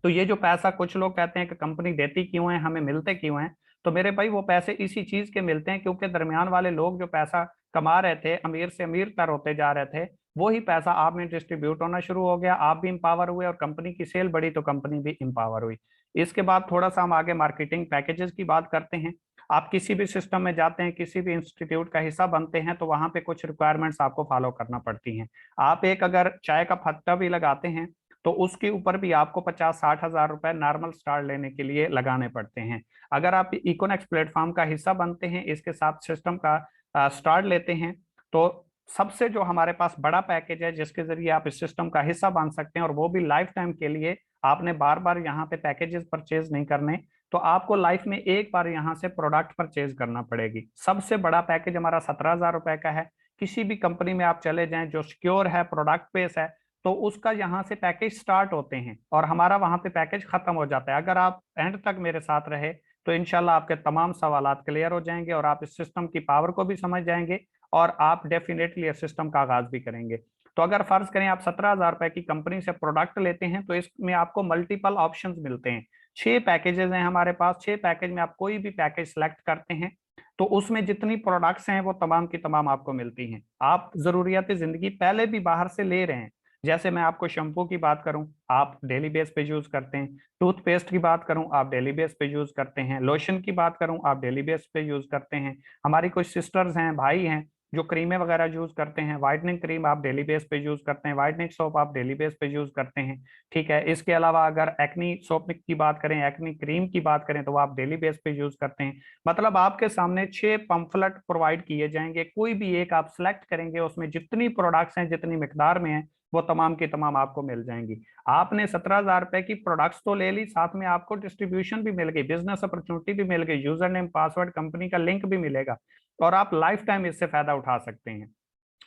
तो ये जो पैसा, कुछ लोग कहते हैं कि कंपनी देती क्यों है, हमें मिलते क्यों हैं, तो मेरे भाई वो पैसे इसी चीज के मिलते हैं क्योंकि दरमियान वाले लोग जो पैसा कमा रहे थे, अमीर से अमीर तर होते जा रहे थे, वही पैसा आप में डिस्ट्रीब्यूट होना शुरू हो गया, आप भी इंपावर हुए और कंपनी की सेल बढ़ी तो कंपनी भी इंपावर हुई। इसके बाद थोड़ा सा हम आगे मार्केटिंग पैकेजेस की बात करते हैं। आप किसी भी सिस्टम में जाते हैं, किसी भी इंस्टीट्यूट का हिस्सा बनते हैं, तो वहां पे कुछ रिक्वायरमेंट्स आपको फॉलो करना पड़ती हैं। आप एक अगर चाय का फत्ता भी लगाते हैं तो उसके ऊपर भी आपको 50-60 हजार रुपए नॉर्मल स्टार्ट लेने के लिए लगाने पड़ते हैं। अगर आप इकोनेक्स प्लेटफॉर्म का हिस्सा बनते हैं, इसके साथ सिस्टम का स्टार्ट लेते हैं, तो सबसे जो हमारे पास बड़ा पैकेज है जिसके जरिए आप इस सिस्टम का हिस्सा बन सकते हैं, और वो भी लाइफ टाइम के लिए, आपने बार बार यहाँ पे पैकेजेस परचेज नहीं करने, तो आपको लाइफ में एक बार यहाँ से प्रोडक्ट परचेज करना पड़ेगी। सबसे बड़ा पैकेज हमारा 17 हजार रुपए का है। किसी भी कंपनी में आप चले जाएं जो सिक्योर है, प्रोडक्ट बेस है, तो उसका यहाँ से पैकेज स्टार्ट होते हैं और हमारा वहां पे पैकेज खत्म हो जाता है। अगर आप एंड तक मेरे साथ रहे तो इंशाल्लाह आपके तमाम सवालात क्लियर हो जाएंगे और आप इस सिस्टम की पावर को भी समझ जाएंगे और आप डेफिनेटली इस सिस्टम का आगाज भी करेंगे। तो अगर फर्ज करें आप 17 हजार रुपए की कंपनी से प्रोडक्ट लेते हैं तो इसमें आपको मल्टीपल ऑप्शंस मिलते हैं। 6 पैकेजेस हैं हमारे पास। 6 पैकेज में आप कोई भी पैकेज सेलेक्ट करते हैं तो उसमें जितनी प्रोडक्ट्स हैं वो तमाम की तमाम आपको मिलती हैं। आप जरूरियात जिंदगी पहले भी बाहर से ले रहे हैं, जैसे मैं आपको शैम्पू की बात करूं, आप डेली बेस पे यूज करते हैं। टूथपेस्ट की बात करूं, आप डेली बेस पे यूज करते हैं। लोशन की बात करूं, आप डेली बेस पे यूज करते हैं। हमारी कुछ सिस्टर्स हैं, भाई हैं, जो क्रीमें वगैरह यूज करते हैं। वाइटनिंग क्रीम आप डेली बेस पे यूज करते हैं, वाइटनिंग सोप आप डेली बेस पे यूज करते हैं। ठीक है, इसके अलावा अगर एक्नी सोप की बात करें, एक्नी क्रीम की बात करें, तो वो आप डेली बेस पे यूज करते हैं। मतलब आपके सामने 6 पंफलेट प्रोवाइड किए जाएंगे, कोई भी एक आप सिलेक्ट करेंगे, उसमें जितनी प्रोडक्ट्स हैं, जितनी मिकदार में है, वो तमाम की तमाम आपको मिल जाएंगी। आपने 17 हजार रुपए की प्रोडक्ट्स तो ले ली, साथ में आपको डिस्ट्रीब्यूशन भी मिल गई, बिजनेस अपॉर्चुनिटी भी मिल गई, यूजर नेम पासवर्ड कंपनी का लिंक भी मिलेगा और आप लाइफ टाइम इससे फायदा उठा सकते हैं।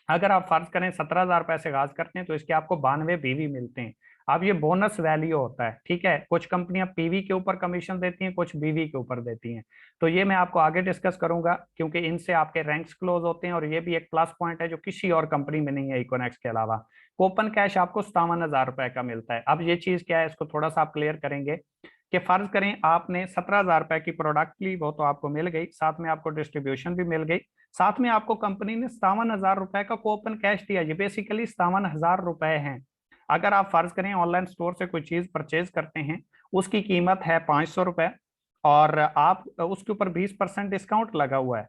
अगर आप फर्ज करें 17 हजार से आगाज करते हैं तो इसके आपको 92 बीवी मिलते हैं। अब ये बोनस वैल्यू होता है। ठीक है, कुछ कंपनियां पीवी के ऊपर कमीशन देती हैं, कुछ बीवी के ऊपर देती हैं, तो ये मैं आपको आगे डिस्कस करूंगा क्योंकि इनसे आपके रैंक्स क्लोज होते हैं और ये भी एक प्लस पॉइंट है जो किसी और कंपनी में नहीं है इकोनेक्स के अलावा। कूपन कैश आपको 57 हजार रुपए का मिलता है। अब ये चीज क्या है, इसको थोड़ा सा आप क्लियर करेंगे कि फर्ज करें आपने 17 हजार रुपए की प्रोडक्ट ली, वो तो आपको मिल गई, साथ में आपको डिस्ट्रीब्यूशन भी मिल गई, साथ में आपको कंपनी ने 57 हजार रुपए का कूपन कैश दिया। ये बेसिकली 57 हजार रुपए हैं। अगर आप फर्ज करें ऑनलाइन स्टोर से कोई चीज परचेज करते हैं, उसकी कीमत है 500 रुपए और आप उसके ऊपर 20% डिस्काउंट लगा हुआ है,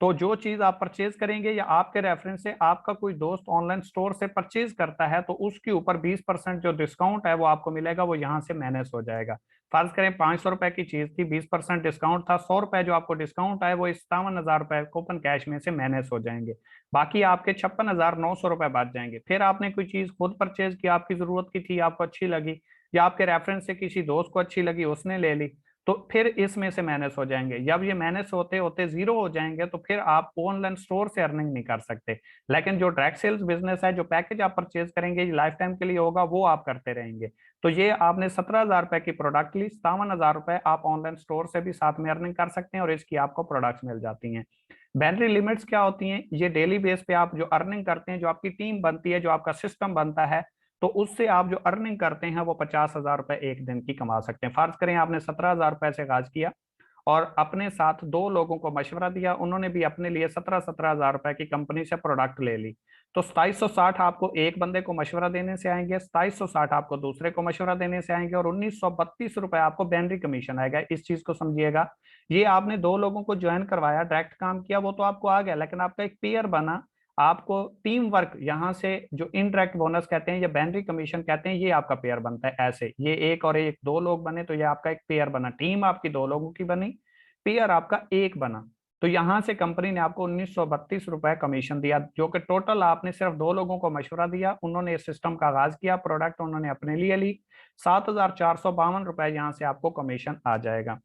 तो जो चीज आप परचेज करेंगे या आपके रेफरेंस से आपका कोई दोस्त ऑनलाइन स्टोर से परचेज करता है, तो उसके ऊपर 20% जो डिस्काउंट है वो आपको मिलेगा, वो यहाँ से मैनेज हो जाएगा। फर्ज करें 500 रुपए की चीज थी, 20% डिस्काउंट था, 100 रुपए जो आपको डिस्काउंट आए वो 57 हजार रुपए कूपन कैश में से मैनेज हो जाएंगे। बाकी आपके 56,900 रुपए बच जाएंगे। फिर आपने कोई चीज खुद परचेज की, आपकी जरूरत की थी, आपको अच्छी लगी, या आपके रेफरेंस से किसी दोस्त को अच्छी लगी, उसने ले ली, तो फिर इसमें से मैनेज हो जाएंगे। जब ये मैनेज होते होते जीरो हो जाएंगे तो फिर आप ऑनलाइन स्टोर से अर्निंग नहीं कर सकते। लेकिन जो डायरेक्ट सेल्स बिजनेस है, जो पैकेज आप परचेज करेंगे लाइफ टाइम के लिए होगा, वो आप करते रहेंगे। तो ये आपने 17 हजार रुपए की प्रोडक्ट ली, 57 हजार रुपए आप ऑनलाइन स्टोर से भी साथ में अर्निंग कर सकते हैं और इसकी आपको प्रोडक्ट्स मिल जाती हैं। बैटरी लिमिट्स क्या होती हैं, ये डेली बेस पे आप जो अर्निंग करते हैं, जो आपकी टीम बनती है, जो आपका सिस्टम बनता है, तो उससे आप जो अर्निंग करते हैं वो 50 हजार रुपए एक दिन की कमा सकते हैं। फर्ज करें आपने 17 हजार रुपए से आगाज किया और अपने साथ 2 लोगों को मशवरा दिया, उन्होंने भी अपने लिए 17-17 हजार रुपए की कंपनी से प्रोडक्ट ले ली, तो 2760 आपको एक बंदे को मशवरा देने से आएंगे, 2760 आपको दूसरे को मशवरा देने से आएंगे और 1932 रुपए आपको बैनरी कमीशन आएगा। इस चीज को समझिएगा, ये आपने 2 लोगों को ज्वाइन करवाया, डायरेक्ट काम किया, वो तो आपको आ गया, लेकिन आपका एक पेयर बना, आपको टीम वर्क, यहाँ से जो इनडायरेक्ट बोनस कहते हैं या बैनरी कमीशन कहते हैं, ये आपका पेयर बनता है। ऐसे ये एक और एक 2 लोग बने तो ये आपका एक पेयर बना, टीम आपकी 2 लोगों की बनी, पेयर आपका एक बना, तो यहाँ से कंपनी ने आपको 1932 रुपए कमीशन दिया, जो कि टोटल आपने सिर्फ 2 लोगों को मशवरा दिया, उन्होंने इस सिस्टम का आगाज किया, प्रोडक्ट उन्होंने अपने लिए ली, 7,452 रुपए यहाँ से आपको कमीशन आ जाएगा।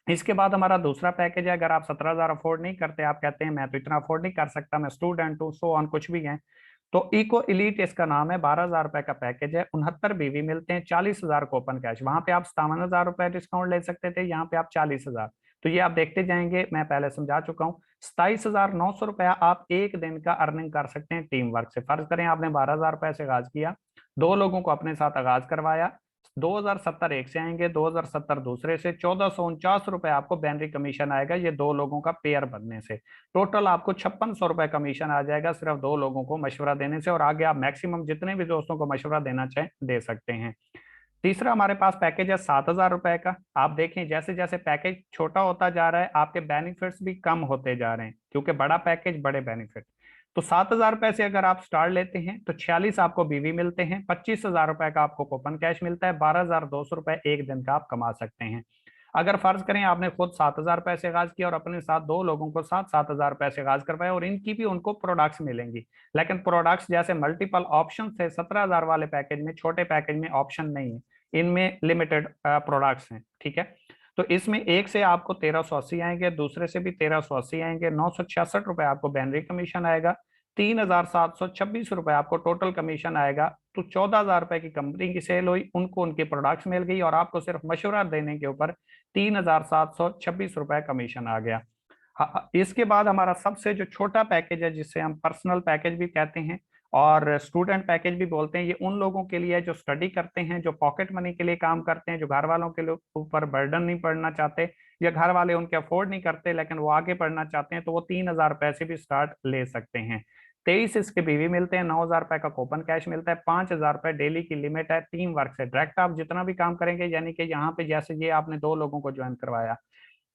इसके बाद हमारा दूसरा पैकेज है, अगर आप 17 हजार अफोर्ड नहीं करते, आप कहते हैं मैं तो इतना अफोर्ड नहीं कर सकता, मैं स्टूडेंट हूँ, सो ऑन कुछ भी है, तो इको इलीट इसका नाम है। 12 हजार रुपए का पैकेज है, 69 बीवी मिलते हैं, 40 हजार कूपन कैश। वहां पे आप 57 हजार रुपए डिस्काउंट ले सकते थे, यहाँ पे आप 40 हजार, तो ये आप देखते जाएंगे, मैं पहले समझा चुका हूँ। 27,900 रुपया आप एक दिन का अर्निंग कर सकते हैं टीम वर्क से। फर्ज करें आपने 12,000 रुपए से आगाज किया, 2 लोगों को अपने साथ आगाज करवाया, 2,070 एक से आएंगे, 2,070 दूसरे से, 1,449 रुपए आपको बैनरी कमीशन आएगा ये 2 लोगों का पेयर बनने से। टोटल आपको 5,600 रुपए कमीशन आ जाएगा सिर्फ 2 लोगों को मशवरा देने से, और आगे आप मैक्सिमम जितने भी दोस्तों को मशवरा देना चाहें दे सकते हैं। तीसरा हमारे पास पैकेज है 7,000 रुपए का। आप देखें जैसे जैसे पैकेज छोटा होता जा रहा है आपके बेनिफिट्स भी कम होते जा रहे हैं, क्योंकि बड़ा पैकेज बड़े बेनिफिट। तो 7,000 रुपए से अगर आप स्टार्ट लेते हैं तो 46 आपको बीवी मिलते हैं, 25,000 रुपए का आपको कूपन कैश मिलता है, 12,200 रुपए एक दिन का आप कमा सकते हैं। अगर फर्ज करें आपने खुद 7,000 रुपए से आगाज किया और अपने साथ 2 लोगों को 7,000 रुपए से आगाज करवाया, और इनकी भी उनको प्रोडक्ट्स मिलेंगी, लेकिन प्रोडक्ट्स जैसे मल्टीपल ऑप्शन थे 17,000 वाले पैकेज में, छोटे पैकेज में ऑप्शन नहीं है, इनमें लिमिटेड प्रोडक्ट्स हैं। ठीक है, तो इसमें एक से आपको 1,380 आएंगे, दूसरे से भी 1,380 आएंगे, 966 रुपए आपको बैनरी कमीशन आएगा, 3,726 रुपए आपको टोटल कमीशन आएगा। तो 14,000 रुपए की कंपनी की सेल हुई, उनको उनकी प्रोडक्ट्स मिल गई, और आपको सिर्फ मशवरा देने के ऊपर 3,726 रुपए कमीशन आ गया। इसके बाद हमारा सबसे जो छोटा पैकेज है, जिसे हम पर्सनल पैकेज भी कहते हैं और स्टूडेंट पैकेज भी बोलते हैं, ये उन लोगों के लिए जो स्टडी करते हैं, जो पॉकेट मनी के लिए काम करते हैं, जो घर वालों के ऊपर बर्डन नहीं पड़ना चाहते, या घर वाले उनके अफोर्ड नहीं करते लेकिन वो आगे पढ़ना चाहते हैं, तो वो 3,000 रुपए से भी स्टार्ट ले सकते हैं। 23 इसके बीवी मिलते हैं, 9,000 रुपए का कूपन कैश मिलता है, 5,000 रुपए डेली की लिमिट है टीम वर्क से। डायरेक्ट आप जितना भी काम करेंगे, यानी कि यहाँ पे जैसे ये आपने 2 लोगों को ज्वाइन करवाया,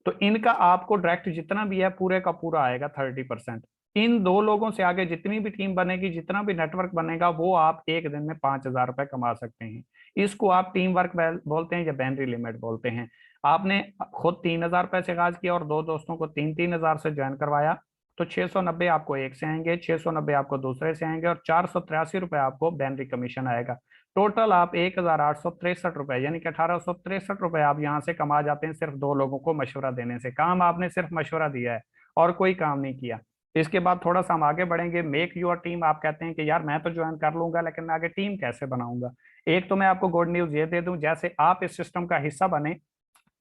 तो इनका आपको डायरेक्ट जितना भी है पूरे का पूरा आएगा 30%। इन 2 लोगों से आगे जितनी भी टीम बनेगी, जितना भी नेटवर्क बनेगा, वो आप एक दिन में 5,000 रुपए कमा सकते हैं। इसको आप टीम वर्क बोलते हैं या बैनरी लिमिट बोलते हैं। आपने खुद 3,000 रुपए से आगाज किया और 2 दोस्तों को 3,000 से ज्वाइन करवाया, तो 690 आपको एक से आएंगे, 690 आपको दूसरे से आएंगे, और 483 रुपए आपको बैनरी कमीशन आएगा। टोटल आप 1,863 रुपए यानी कि 1,863 रुपए आप यहाँ से कमा जाते हैं सिर्फ 2 लोगों को मशवरा देने से। काम आपने सिर्फ मशवरा दिया है और कोई काम नहीं किया। इसके बाद थोड़ा सा हम आगे बढ़ेंगे। मेक योर टीम, आप कहते हैं कि यार मैं तो ज्वाइन कर लूंगा लेकिन मैं आगे टीम कैसे बनाऊंगा। एक तो मैं आपको गुड न्यूज ये दे दूं, जैसे आप इस सिस्टम का हिस्सा बने,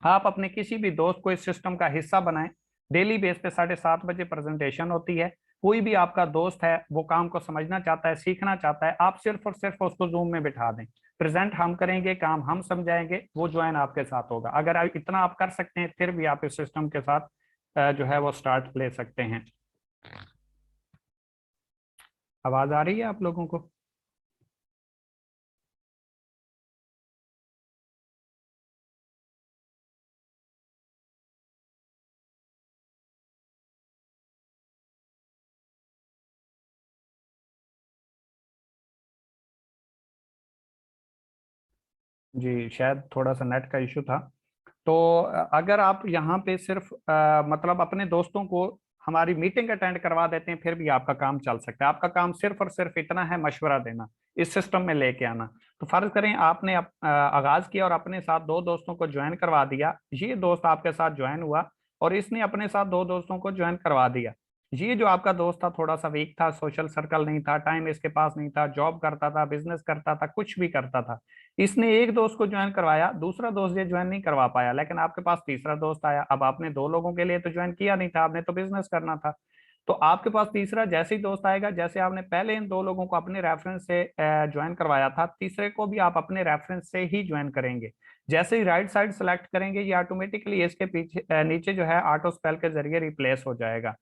आप अपने किसी भी दोस्त को इस सिस्टम का हिस्सा बनाएं। डेली बेस पे 7:30 बजे प्रेजेंटेशन होती है। कोई भी आपका दोस्त है वो काम को समझना चाहता है, सीखना चाहता है, आप सिर्फ और सिर्फ उसको जूम में बिठा दें, प्रेजेंट हम करेंगे, काम हम समझाएंगे, वो ज्वाइन आपके साथ होगा। अगर इतना आप कर सकते हैं फिर भी आप इस सिस्टम के साथ जो है वो स्टार्ट ले सकते हैं। आवाज आ रही है आप लोगों को? जी, शायद थोड़ा सा नेट का इशू था। तो अगर आप यहाँ पे सिर्फ मतलब अपने दोस्तों को हमारी मीटिंग अटेंड करवा देते हैं फिर भी आपका काम चल सकता है। आपका काम सिर्फ और सिर्फ इतना है, मशवरा देना, इस सिस्टम में लेके आना। तो फर्ज करें आपने आगाज किया और अपने साथ 2 दोस्तों को ज्वाइन करवा दिया, ये दोस्त आपके साथ ज्वाइन हुआ और इसने अपने साथ 2 दोस्तों को ज्वाइन करवा दिया। ये जो आपका दोस्त था थोड़ा सा वीक था, सोशल सर्कल नहीं था, टाइम इसके पास नहीं था, जॉब करता था, बिजनेस करता था, कुछ भी करता था, इसने एक दोस्त को ज्वाइन करवाया, दूसरा दोस्त ये ज्वाइन नहीं करवा पाया, लेकिन आपके पास तीसरा दोस्त आया। अब आपने 2 लोगों के लिए तो ज्वाइन किया नहीं था, आपने तो बिजनेस करना था। तो आपके पास तीसरा जैसे ही दोस्त आएगा, जैसे आपने पहले इन 2 लोगों को अपने रेफरेंस से ज्वाइन करवाया था, तीसरे को भी आप अपने रेफरेंस से ही ज्वाइन करेंगे। जैसे ही राइट साइड सेलेक्ट करेंगे, ये ऑटोमेटिकली इसके पीछे नीचे जो है ऑटो स्पेल के जरिए रिप्लेस हो जाएगा।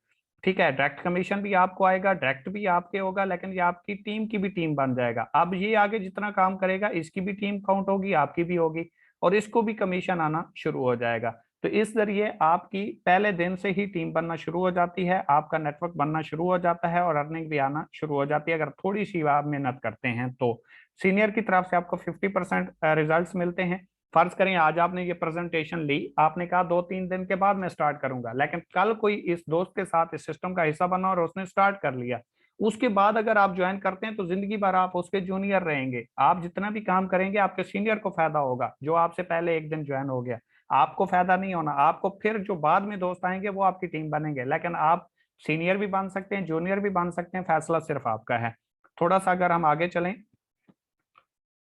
ठीक है, डायरेक्ट कमीशन भी आपको आएगा, डायरेक्ट भी आपके होगा, लेकिन ये आपकी टीम की भी टीम बन जाएगा। अब ये आगे जितना काम करेगा इसकी भी टीम काउंट होगी, आपकी भी होगी, और इसको भी कमीशन आना शुरू हो जाएगा। तो इस जरिए आपकी पहले दिन से ही टीम बनना शुरू हो जाती है, आपका नेटवर्क बनना शुरू हो जाता है और अर्निंग भी आना शुरू हो जाती है, अगर थोड़ी सी आप मेहनत करते हैं तो। सीनियर की तरफ से आपको 50% रिजल्ट मिलते हैं। फर्ज करें आज आपने ये प्रेजेंटेशन ली, आपने कहा 2-3 दिन के बाद मैं स्टार्ट करूंगा, लेकिन कल कोई इस दोस्त के साथ इस सिस्टम का हिस्सा बना और उसने स्टार्ट कर लिया, उसके बाद अगर आप ज्वाइन करते हैं तो जिंदगी भर आप उसके जूनियर रहेंगे। आप जितना भी काम करेंगे आपके सीनियर को फायदा होगा, जो आपसे पहले एक दिन ज्वाइन हो गया। आपको फायदा नहीं होना, आपको फिर जो बाद में दोस्त आएंगे वो आपकी टीम बनेंगे, लेकिन आप सीनियर भी बन सकते हैं, जूनियर भी बन सकते हैं, फैसला सिर्फ आपका है। थोड़ा सा अगर हम आगे चलें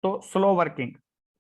तो स्लो वर्किंग,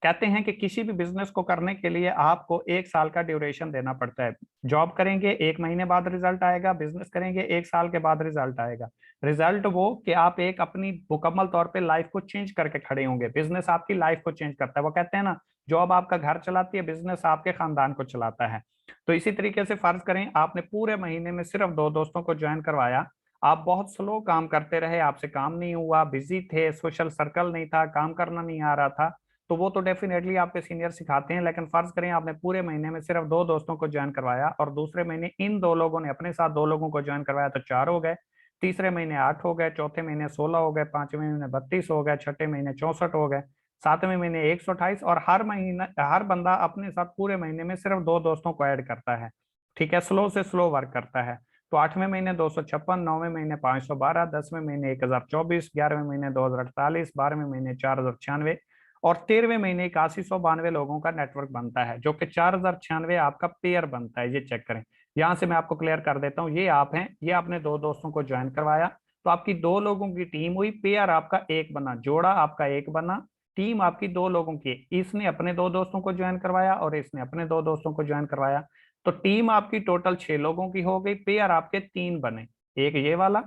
कहते हैं कि किसी भी बिजनेस को करने के लिए आपको 1 साल का ड्यूरेशन देना पड़ता है। जॉब करेंगे 1 महीने बाद रिजल्ट आएगा, बिजनेस करेंगे 1 साल के बाद रिजल्ट आएगा। रिजल्ट वो कि आप एक अपनी मुकम्मल तौर पे लाइफ को चेंज करके खड़े होंगे। बिजनेस आपकी लाइफ को चेंज करता है। वो कहते हैं ना, जॉब आपका घर चलाती है, बिजनेस आपके खानदान को चलाता है। तो इसी तरीके से फर्ज करें आपने पूरे महीने में सिर्फ 2 दोस्तों को ज्वाइन करवाया, आप बहुत स्लो काम करते रहे, आपसे काम नहीं हुआ, बिजी थे, सोशल सर्कल नहीं था, काम करना नहीं आ रहा था, तो वो तो डेफिनेटली आपके सीनियर सिखाते हैं। लेकिन फर्ज करें आपने पूरे महीने में सिर्फ 2 दोस्तों को ज्वाइन करवाया और दूसरे महीने इन 2 लोगों ने अपने साथ 2 लोगों को ज्वाइन करवाया, तो 4 हो गए। तीसरे महीने 8 हो गए, चौथे महीने 16 हो गए, पांचवें महीने 32 हो गए, छठे महीने 64 हो गए, सातवें महीने 128। और हर महीना हर बंदा अपने साथ पूरे महीने में सिर्फ 2 दोस्तों को ऐड करता है। ठीक है, स्लो से स्लो वर्क करता है। तो 8वें महीने 256, 9वें महीने 512, 10वें महीने 1024, 11वें महीने 2048, 12वें महीने 4096 और 13वें महीने 8192 लोगों का नेटवर्क बनता है, जो कि 4096 आपका पेयर बनता है। ये चेक करें, यहां से मैं आपको क्लियर कर देता हूँ। ये आप हैं, ये आपने 2 दोस्तों को ज्वाइन करवाया, तो आपकी 2 लोगों की टीम हुई, पेयर आपका एक बना, जोड़ा आपका एक बना, टीम आपकी 2 लोगों की। इसने अपने 2 दोस्तों को ज्वाइन करवाया और इसने अपने 2 दोस्तों को ज्वाइन करवाया, तो टीम आपकी टोटल 6 लोगों की हो गई। पेयर आपके 3 बने, एक ये वाला,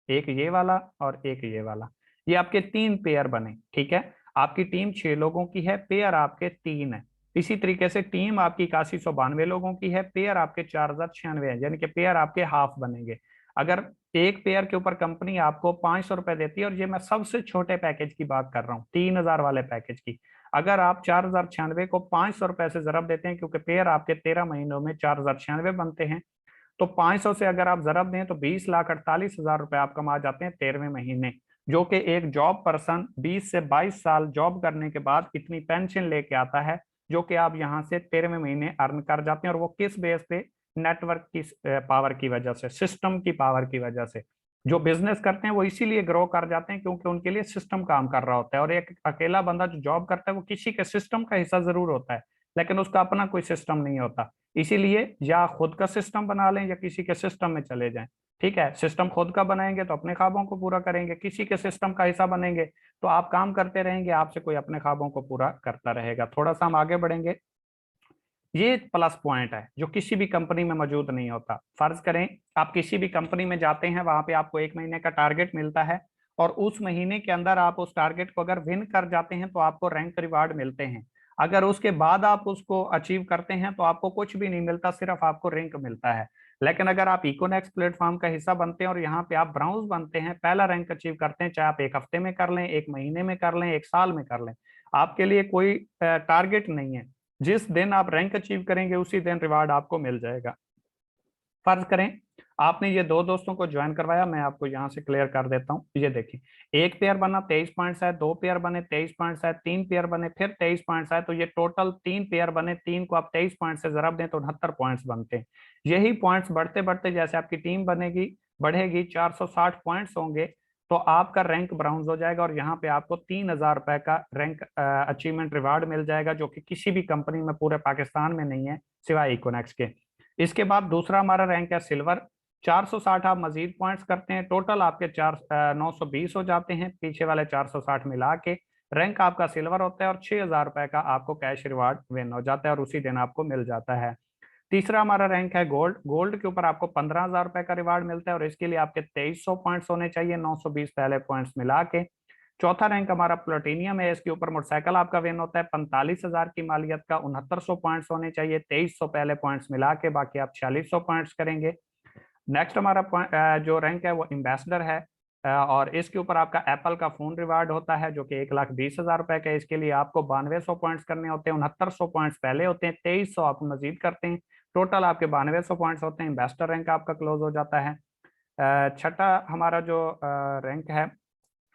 एक ये वाला और एक ये वाला। ये आपके 3 पेयर बने। ठीक है, आपकी टीम 6 लोगों की है, पेयर आपके 3 है। इसी तरीके से टीम आपकी 8192 लोगों की है, पेयर आपके 4096 है, यानी कि पेयर आपके हाफ बनेंगे। अगर एक पेयर के ऊपर कंपनी आपको 500 रुपए देती है, और ये मैं सबसे छोटे पैकेज की बात कर रहा हूँ, 3000 वाले पैकेज की, अगर आप 4096 को 500 रुपए से जरब देते हैं, क्योंकि पेयर आपके 13 महीनों में 4096 बनते हैं, तो 500 से अगर आप जरब दें तो 20,48,000 रुपए आप कमा जाते हैं 13वें महीने। जो कि एक जॉब पर्सन 20 से 22 साल जॉब करने के बाद इतनी पेंशन लेके आता है, जो कि आप यहाँ से 13वें महीने अर्न कर जाते हैं। और वो किस बेस पे? नेटवर्क की पावर की वजह से, सिस्टम की पावर की वजह से। जो बिजनेस करते हैं वो इसीलिए ग्रो कर जाते हैं क्योंकि उनके लिए सिस्टम काम कर रहा होता है। और एक अकेला बंदा जो जॉब करता है वो किसी के सिस्टम का हिस्सा जरूर होता है, लेकिन उसका अपना कोई सिस्टम नहीं होता। इसीलिए या खुद का सिस्टम बना लें या किसी के सिस्टम में चले जाएं। ठीक है, सिस्टम खुद का बनाएंगे तो अपने ख्वाबों को पूरा करेंगे, किसी के सिस्टम का हिस्सा बनेंगे तो आप काम करते रहेंगे, आपसे कोई अपने ख्वाबों को पूरा करता रहेगा। थोड़ा सा हम आगे बढ़ेंगे। ये प्लस पॉइंट है जो किसी भी कंपनी में मौजूद नहीं होता। फर्ज करें आप किसी भी कंपनी में जाते हैं, वहां पे आपको 1 महीने का टारगेट मिलता है और उस महीने के अंदर आप उस टारगेट को अगर विन कर जाते हैं तो आपको रैंक रिवार्ड मिलते हैं। अगर उसके बाद आप उसको अचीव करते हैं तो आपको कुछ भी नहीं मिलता, सिर्फ आपको रैंक मिलता है। लेकिन अगर आप इकोनेक्स प्लेटफॉर्म का हिस्सा बनते हैं और यहाँ पे आप ब्राउज बनते हैं, पहला रैंक अचीव करते हैं, चाहे आप 1 हफ्ते में कर लें, 1 महीने में कर लें, 1 साल में कर लें, आपके लिए कोई टारगेट नहीं है। जिस दिन आप रैंक अचीव करेंगे उसी दिन रिवार्ड आपको मिल जाएगा। फर्ज करें आपने ये 2 दोस्तों को ज्वाइन करवाया, मैं आपको यहाँ से क्लियर कर देता हूँ। ये देखिए, एक पेयर बना 23 पॉइंट्स है, 2 पेयर बने 23 पॉइंट्स है, 3 पेयर बने फिर 23 पॉइंट्स है, तो ये टोटल 3 पेयर बने, 3 को आप 23 पॉइंट से जरब दें तो 69 पॉइंट्स बनते हैं। यही पॉइंट्स बढ़ते बढ़ते जैसे आपकी टीम बनेगी, बढ़ेगी, 460 पॉइंट्स होंगे तो आपका रैंक ब्राउन्ज हो जाएगा और यहाँ पे आपको 3000 रुपए का रैंक अचीवमेंट रिवार्ड मिल जाएगा, जो कि किसी भी कंपनी में पूरे पाकिस्तान में नहीं है सिवाय इकोनेक्स के। इसके बाद दूसरा हमारा रैंक है सिल्वर। 460 आप मजीद पॉइंट्स करते हैं, टोटल आपके 920 हो जाते हैं, पीछे वाले 460 मिला के रैंक आपका सिल्वर होता है और 6000 रुपए का आपको कैश रिवार्ड विन हो जाता है और उसी दिन आपको मिल जाता है। तीसरा हमारा रैंक है गोल्ड। गोल्ड के ऊपर आपको 15,000 रुपए का रिवार्ड मिलता है और इसके लिए आपके 2300 पॉइंट्स होने चाहिए, 920 पहले पॉइंट्स मिला के। चौथा रैंक हमारा प्लेटिनियम है, इसके ऊपर मोटरसाइकिल आपका विन होता है, 45,000 की मालियत का, 6900 पॉइंट्स होने चाहिए, 2300 पहले पॉइंट्स मिला के, बाकी आप 4600 पॉइंट्स करेंगे। नेक्स्ट हमारा जो रैंक है वो एम्बेसडर है और इसके ऊपर आपका एप्पल का फोन रिवार्ड होता है जो कि 1,20,000 रुपए का है। इसके लिए आपको 9200 पॉइंट्स करने होते हैं, 6900 पॉइंट्स पहले होते हैं, 2300 आप मजीद करते हैं, टोटल आपके 9200 पॉइंट्स होते हैं, एम्बेसडर रैंक आपका क्लोज हो जाता है। छठा हमारा जो रैंक है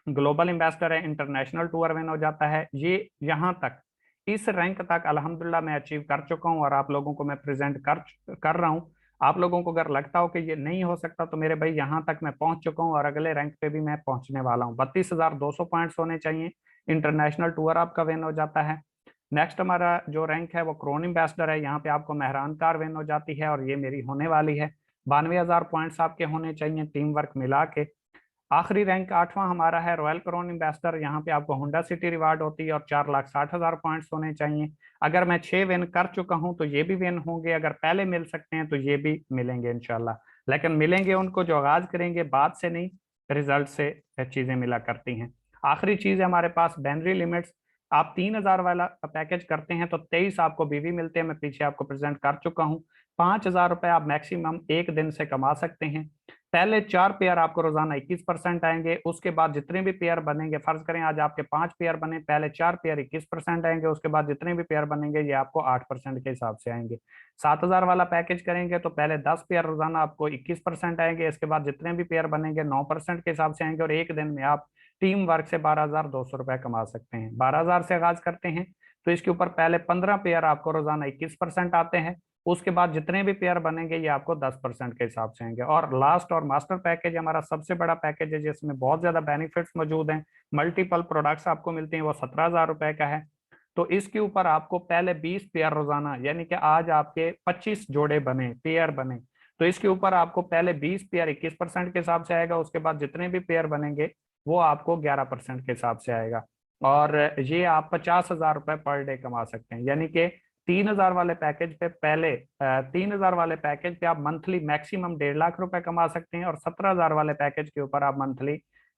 ग्लोबल एम्बेसडर है, इंटरनेशनल टूर विन हो जाता है। ये यहाँ तक, इस रैंक तक अल्हम्दुलिल्लाह मैं अचीव कर चुका हूँ और आप लोगों को मैं प्रेजेंट कर रहा हूँ। आप लोगों को अगर लगता हो कि ये नहीं हो सकता तो मेरे भाई यहाँ तक मैं पहुंच चुका हूँ और अगले रैंक पे भी मैं पहुंचने वाला हूँ। 32,200 पॉइंट्स होने चाहिए, इंटरनेशनल टूर आपका विन हो जाता है। नेक्स्ट हमारा जो रैंक है वो क्रोन एम्बेसडर है, यहाँ पे आपको मेहरान कार विन हो जाती है और ये मेरी होने वाली है। 92,000 पॉइंट्स आपके होने चाहिए टीम वर्क मिला के। आखिरी रैंक 8वां हमारा है रॉयल क्राउन एम्बेसडर। यहाँ पे आपको होंडा सिटी रिवार्ड होती है और 4,60,000 पॉइंट्स होने चाहिए। अगर मैं 6 विन कर चुका हूँ तो ये भी विन होंगे, अगर पहले मिल सकते हैं तो ये भी मिलेंगे इंशाल्लाह। लेकिन मिलेंगे उनको जो आगाज करेंगे, बाद से नहीं, रिजल्ट से चीजें मिला करती हैं। आखिरी चीज है हमारे पास बैनरी लिमिट्स। आप 3,000 वाला पैकेज करते हैं तो 23 आपको बीवी मिलते हैं, मैं पीछे आपको प्रेजेंट कर चुका हूँ। 5,000 रुपए आप मैक्सिमम एक दिन से कमा सकते हैं। पहले 4 पेयर आपको रोजाना 21% आएंगे, उसके बाद जितने भी पेयर बनेंगे, फर्ज करें आज आपके 5 पेयर बने, पहले 4 पेयर 21% आएंगे, उसके बाद जितने भी पेयर बनेंगे ये आपको 8% के हिसाब से आएंगे। 7,000 वाला पैकेज करेंगे तो पहले 10 पेयर रोजाना आपको 21% आएंगे, इसके बाद जितने भी पेयर बनेंगे 9% के हिसाब से आएंगे, और एक दिन में आप टीम वर्क से 12,200 रुपए कमा सकते हैं। 12,000 से आगाज करते हैं तो इसके ऊपर पहले 15 पेयर आपको रोजाना 21% आते हैं, उसके बाद जितने भी पेयर बनेंगे ये आपको 10% के हिसाब से आएंगे। और लास्ट और मास्टर पैकेज हमारा सबसे बड़ा पैकेज है जिसमें बहुत ज्यादा बेनिफिट्स मौजूद हैं, मल्टीपल प्रोडक्ट्स आपको मिलते हैं, वो 17,000 रुपए का है। तो इसके ऊपर आपको पहले 20 पेयर रोजाना, यानी कि आज आपके 25 जोड़े बने, पेयर बने, तो इसके ऊपर आपको पहले 20 पेयर 21% के हिसाब से आएगा, उसके बाद जितने भी पेयर बनेंगे वो आपको 11% के हिसाब से आएगा। और ये आप 50,000 रुपए पर डे कमा सकते हैं। यानी कि 3,000 वाले पैकेज पे पहले 3,000 वाले पैकेज पे आप मंथली मैक्सिमम 1.5 लाख रुपए कमा सकते हैं, और 17,000 वाले पैकेज के ऊपर आप मंथली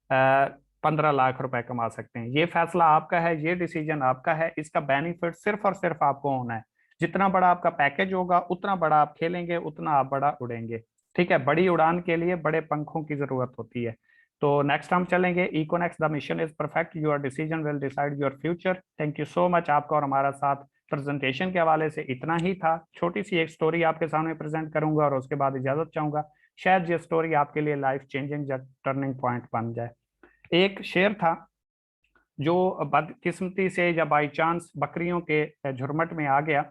15 लाख रुपए कमा सकते हैं। ये फैसला आपका है, ये डिसीजन आपका है, इसका बेनिफिट सिर्फ और सिर्फ आपको होना है। जितना बड़ा आपका पैकेज होगा उतना बड़ा आप खेलेंगे, उतना आप बड़ा उड़ेंगे। ठीक है, बड़ी उड़ान के लिए बड़े पंखों की जरूरत होती है। तो नेक्स्ट हम चलेंगे, Econex the mission is perfect, your decision will decide your future. Thank you so much. आपका और हमारा साथ प्रेजेंटेशन के हवाले से इतना ही था। छोटी सी एक स्टोरी आपके सामने प्रेजेंट करूंगा और उसके बाद इजाजत चाहूंगा। शायद ये स्टोरी आपके लिए लाइफ चेंजिंग टर्निंग पॉइंट बन जाए। एक शेर था जो बदकिस्मती से या बाई चांस बकरियों के झुरमट में आ गया।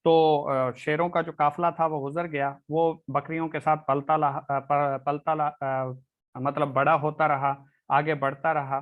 तो शेरों का जो काफिला था वो गुजर गया, वो बकरियों के साथ मतलब बड़ा होता रहा, आगे बढ़ता रहा।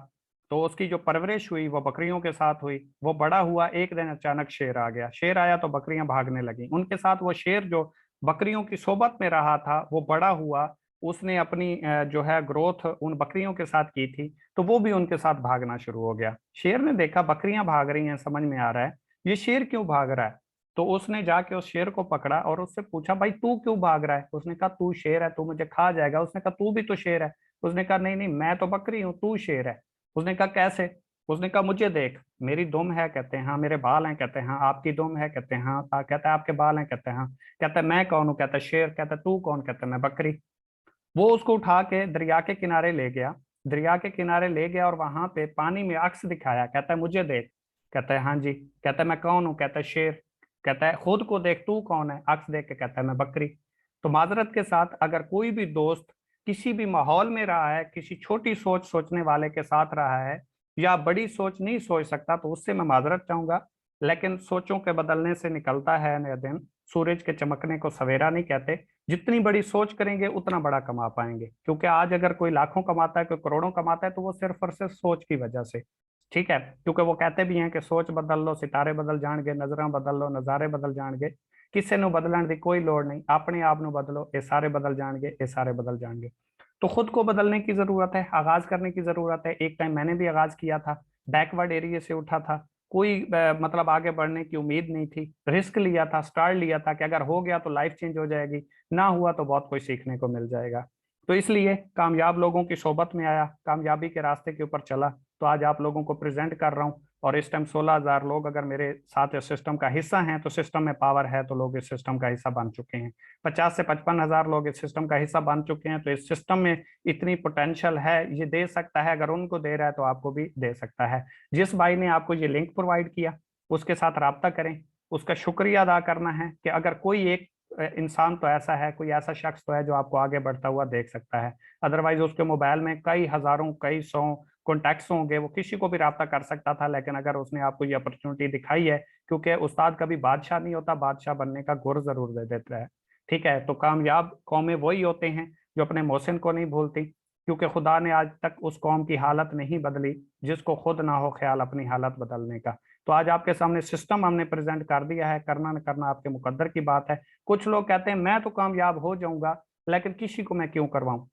तो उसकी जो परवरिश हुई वो बकरियों के साथ हुई, वो बड़ा हुआ। एक दिन अचानक शेर आ गया, शेर आया तो बकरियां भागने लगी उनके साथ। वो शेर जो बकरियों की सोबत में रहा था वो बड़ा हुआ, उसने अपनी जो है ग्रोथ उन बकरियों के साथ की थी, तो वो भी उनके साथ भागना शुरू हो गया। शेर ने देखा बकरियां भाग रही हैं, समझ में आ रहा है ये शेर क्यों भाग रहा है। तो उसने जाके उस शेर को पकड़ा और उससे पूछा, भाई तू क्यों भाग रहा है। उसने कहा तू शेर है, तू मुझे खा जाएगा। उसने कहा तू भी तो शेर है। उसने कहा नहीं नहीं, मैं तो बकरी हूँ, तू शेर है। उसने कहा कैसे। उसने कहा मुझे देख, मेरी दुम है। कहते हैं हाँ। मेरे बाल हैं। कहते हैं हाँ। आपकी दुम है। कहते हैं हाँ। कहता है आपके बाल हैं। कहते हैं हाँ। कहता है मैं कौन हूँ। कहता है शेर। कहता है तू कौन। कहता है मैं बकरी। वो उसको उठा के दरिया के किनारे ले गया, दरिया के किनारे ले गया और वहां पे पानी में अक्स दिखाया। कहता है मुझे देख। कहता है हाँ जी। कहता है मैं कौन हूँ। कहता है शेर। कहता है खुद को देख, तू कौन है। अक्स देख के कहता है मैं बकरी। तो माजरत के साथ, अगर कोई भी दोस्त किसी भी माहौल में रहा है, किसी छोटी सोच सोचने वाले के साथ रहा है, या बड़ी सोच नहीं सोच सकता, तो उससे मैं माजरत चाहूंगा। लेकिन सोचों के बदलने से निकलता है नया दिन, सूरज के चमकने को सवेरा नहीं कहते। जितनी बड़ी सोच करेंगे उतना बड़ा कमा पाएंगे, क्योंकि आज अगर कोई लाखों कमाता है, कोई करोड़ों कमाता है, तो वो सिर्फ और सिर्फ सोच की वजह से। ठीक है, क्योंकि वो कहते भी हैं कि सोच बदल लो सितारे बदल जाएंगे, नजर बदल लो नजारे बदल जाएंगे। किसी ਨੂੰ बदलने की कोई लोड़ नहीं, अपने आप ਨੂੰ बदलो, ये सारे बदल जाएंगे, ये सारे बदल जाएंगे। तो खुद को बदलने की जरूरत है, आगाज करने की जरूरत है। एक टाइम मैंने भी आगाज किया था, बैकवर्ड एरिया से उठा था, कोई मतलब आगे बढ़ने की उम्मीद नहीं थी। रिस्क लिया था, स्टार्ट लिया था कि अगर हो गया तो लाइफ चेंज हो जाएगी, ना हुआ तो बहुत कुछ सीखने को मिल जाएगा। तो इसलिए कामयाब लोगों की सोबत में आया, कामयाबी के रास्ते के ऊपर चला, तो आज आप लोगों को प्रेजेंट कर रहा हूँ। और इस टाइम 16,000 लोग अगर मेरे साथ इस सिस्टम का हिस्सा हैं, तो सिस्टम में पावर है, तो लोग इस सिस्टम का हिस्सा बन चुके हैं। 50 से 55,000 लोग इस सिस्टम का हिस्सा बन चुके हैं। तो इस सिस्टम में इतनी पोटेंशियल है, ये दे सकता है। अगर उनको दे रहा है तो आपको भी दे सकता है। जिस भाई ने आपको ये लिंक प्रोवाइड किया उसके साथ राब्ता करें, उसका शुक्रिया अदा करना है कि अगर कोई एक इंसान तो ऐसा है, कोई ऐसा शख्स तो है जो आपको आगे बढ़ता हुआ देख सकता है। अदरवाइज उसके मोबाइल में कई हजारों कई सौ कॉन्टैक्ट्स होंगे, वो किसी को भी राब्ता कर सकता था। लेकिन अगर उसने आपको ये अपॉर्चुनिटी दिखाई है, क्योंकि उस्ताद कभी बादशाह नहीं होता, बादशाह बनने का गुर जरूर दे देता है। ठीक है, तो कामयाब कौमें वही होते हैं जो अपने मोहसिन को नहीं भूलती, क्योंकि खुदा ने आज तक उस कौम की हालत नहीं बदली जिसको खुद ना हो ख्याल अपनी हालत बदलने का। तो आज आपके सामने सिस्टम हमने प्रेजेंट कर दिया है, करना न करना आपके मुकद्दर की बात है। कुछ लोग कहते हैं मैं तो कामयाब हो जाऊंगा, लेकिन किसी को मैं क्यों करवाऊं।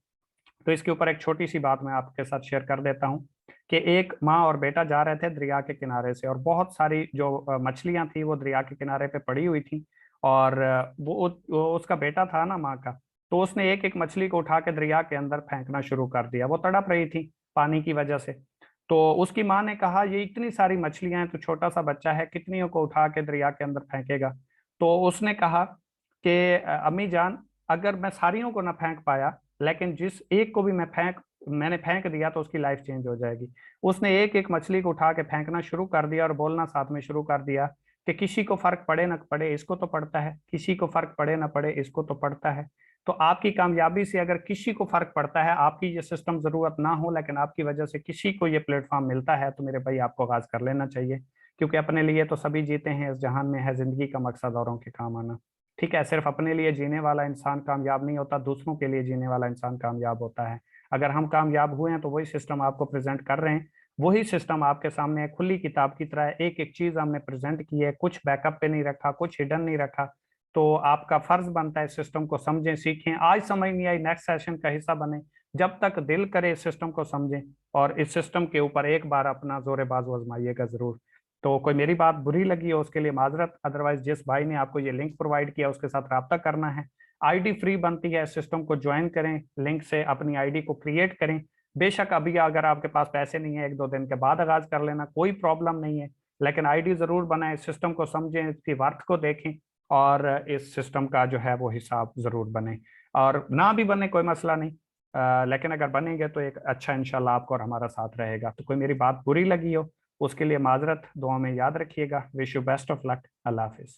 तो इसके ऊपर एक छोटी सी बात मैं आपके साथ शेयर कर देता हूँ कि एक माँ और बेटा जा रहे थे दरिया के किनारे से, और बहुत सारी जो मछलियां थी वो दरिया के किनारे पे पड़ी हुई थी। और वो उसका बेटा था ना माँ का, तो उसने एक एक मछली को उठा के दरिया के अंदर फेंकना शुरू कर दिया। वो तड़प रही थी पानी की वजह से। तो उसकी माँ ने कहा ये इतनी सारी मछलियां हैं, तो छोटा सा बच्चा है, कितनियों को उठा के दरिया के अंदर फेंकेगा। तो उसने कहा कि अम्मी जान, अगर मैं सारियों को ना फेंक पाया, लेकिन जिस एक को भी मैंने फेंक दिया तो उसकी लाइफ चेंज हो जाएगी। उसने एक एक मछली को उठा के फेंकना शुरू कर दिया और बोलना साथ में शुरू कर दिया कि किसी को फर्क पड़े ना पड़े इसको तो पड़ता है, किसी को फर्क पड़े ना पड़े इसको तो पड़ता है। तो आपकी कामयाबी से अगर किसी को फर्क पड़ता है, आपकी ये सिस्टम जरूरत ना हो, लेकिन आपकी वजह से किसी को ये प्लेटफॉर्म मिलता है, तो मेरे भाई आपको आगाज कर लेना चाहिए। क्योंकि अपने लिए तो सभी जीते हैं, इस जहान में है जिंदगी का मकसद औरों के काम आना। ठीक है, सिर्फ अपने लिए जीने वाला इंसान कामयाब नहीं होता, दूसरों के लिए जीने वाला इंसान कामयाब होता है। अगर हम कामयाब हुए हैं तो वही सिस्टम आपको प्रेजेंट कर रहे हैं, वही सिस्टम आपके सामने है, खुली किताब की तरह एक एक चीज हमने प्रेजेंट की है, कुछ बैकअप पे नहीं रखा, कुछ हिडन नहीं रखा। तो आपका फर्ज बनता है इस सिस्टम को समझें, सीखें। आज समझ नहीं आई, नेक्स्ट सेशन का हिस्सा बने। जब तक दिल करे इस सिस्टम को समझें, और इस सिस्टम के ऊपर एक बार अपना जोरे बाजू आजमाइएगा जरूर। तो कोई मेरी बात बुरी लगी हो उसके लिए माजरत, अदरवाइज जिस भाई ने आपको ये लिंक प्रोवाइड किया उसके साथ रब्ता करना है। आईडी फ्री बनती है, सिस्टम को ज्वाइन करें, लिंक से अपनी आईडी को क्रिएट करें। बेशक अभी अगर आपके पास पैसे नहीं है, 1-2 दिन के बाद आगाज कर लेना, कोई प्रॉब्लम नहीं है। लेकिन आईडी जरूर बनाएं, सिस्टम को समझें, इसकी वर्थ को देखें, और इस सिस्टम का जो है वो हिसाब जरूर बने। और ना भी बने कोई मसला नहीं, लेकिन अगर बनेंगे तो एक अच्छा इंशाल्लाह आपको और हमारा साथ रहेगा। तो कोई मेरी बात बुरी लगी हो उसके लिए माजरत, दुआ में याद रखिएगा। Wish you best of luck. Allah Hafiz.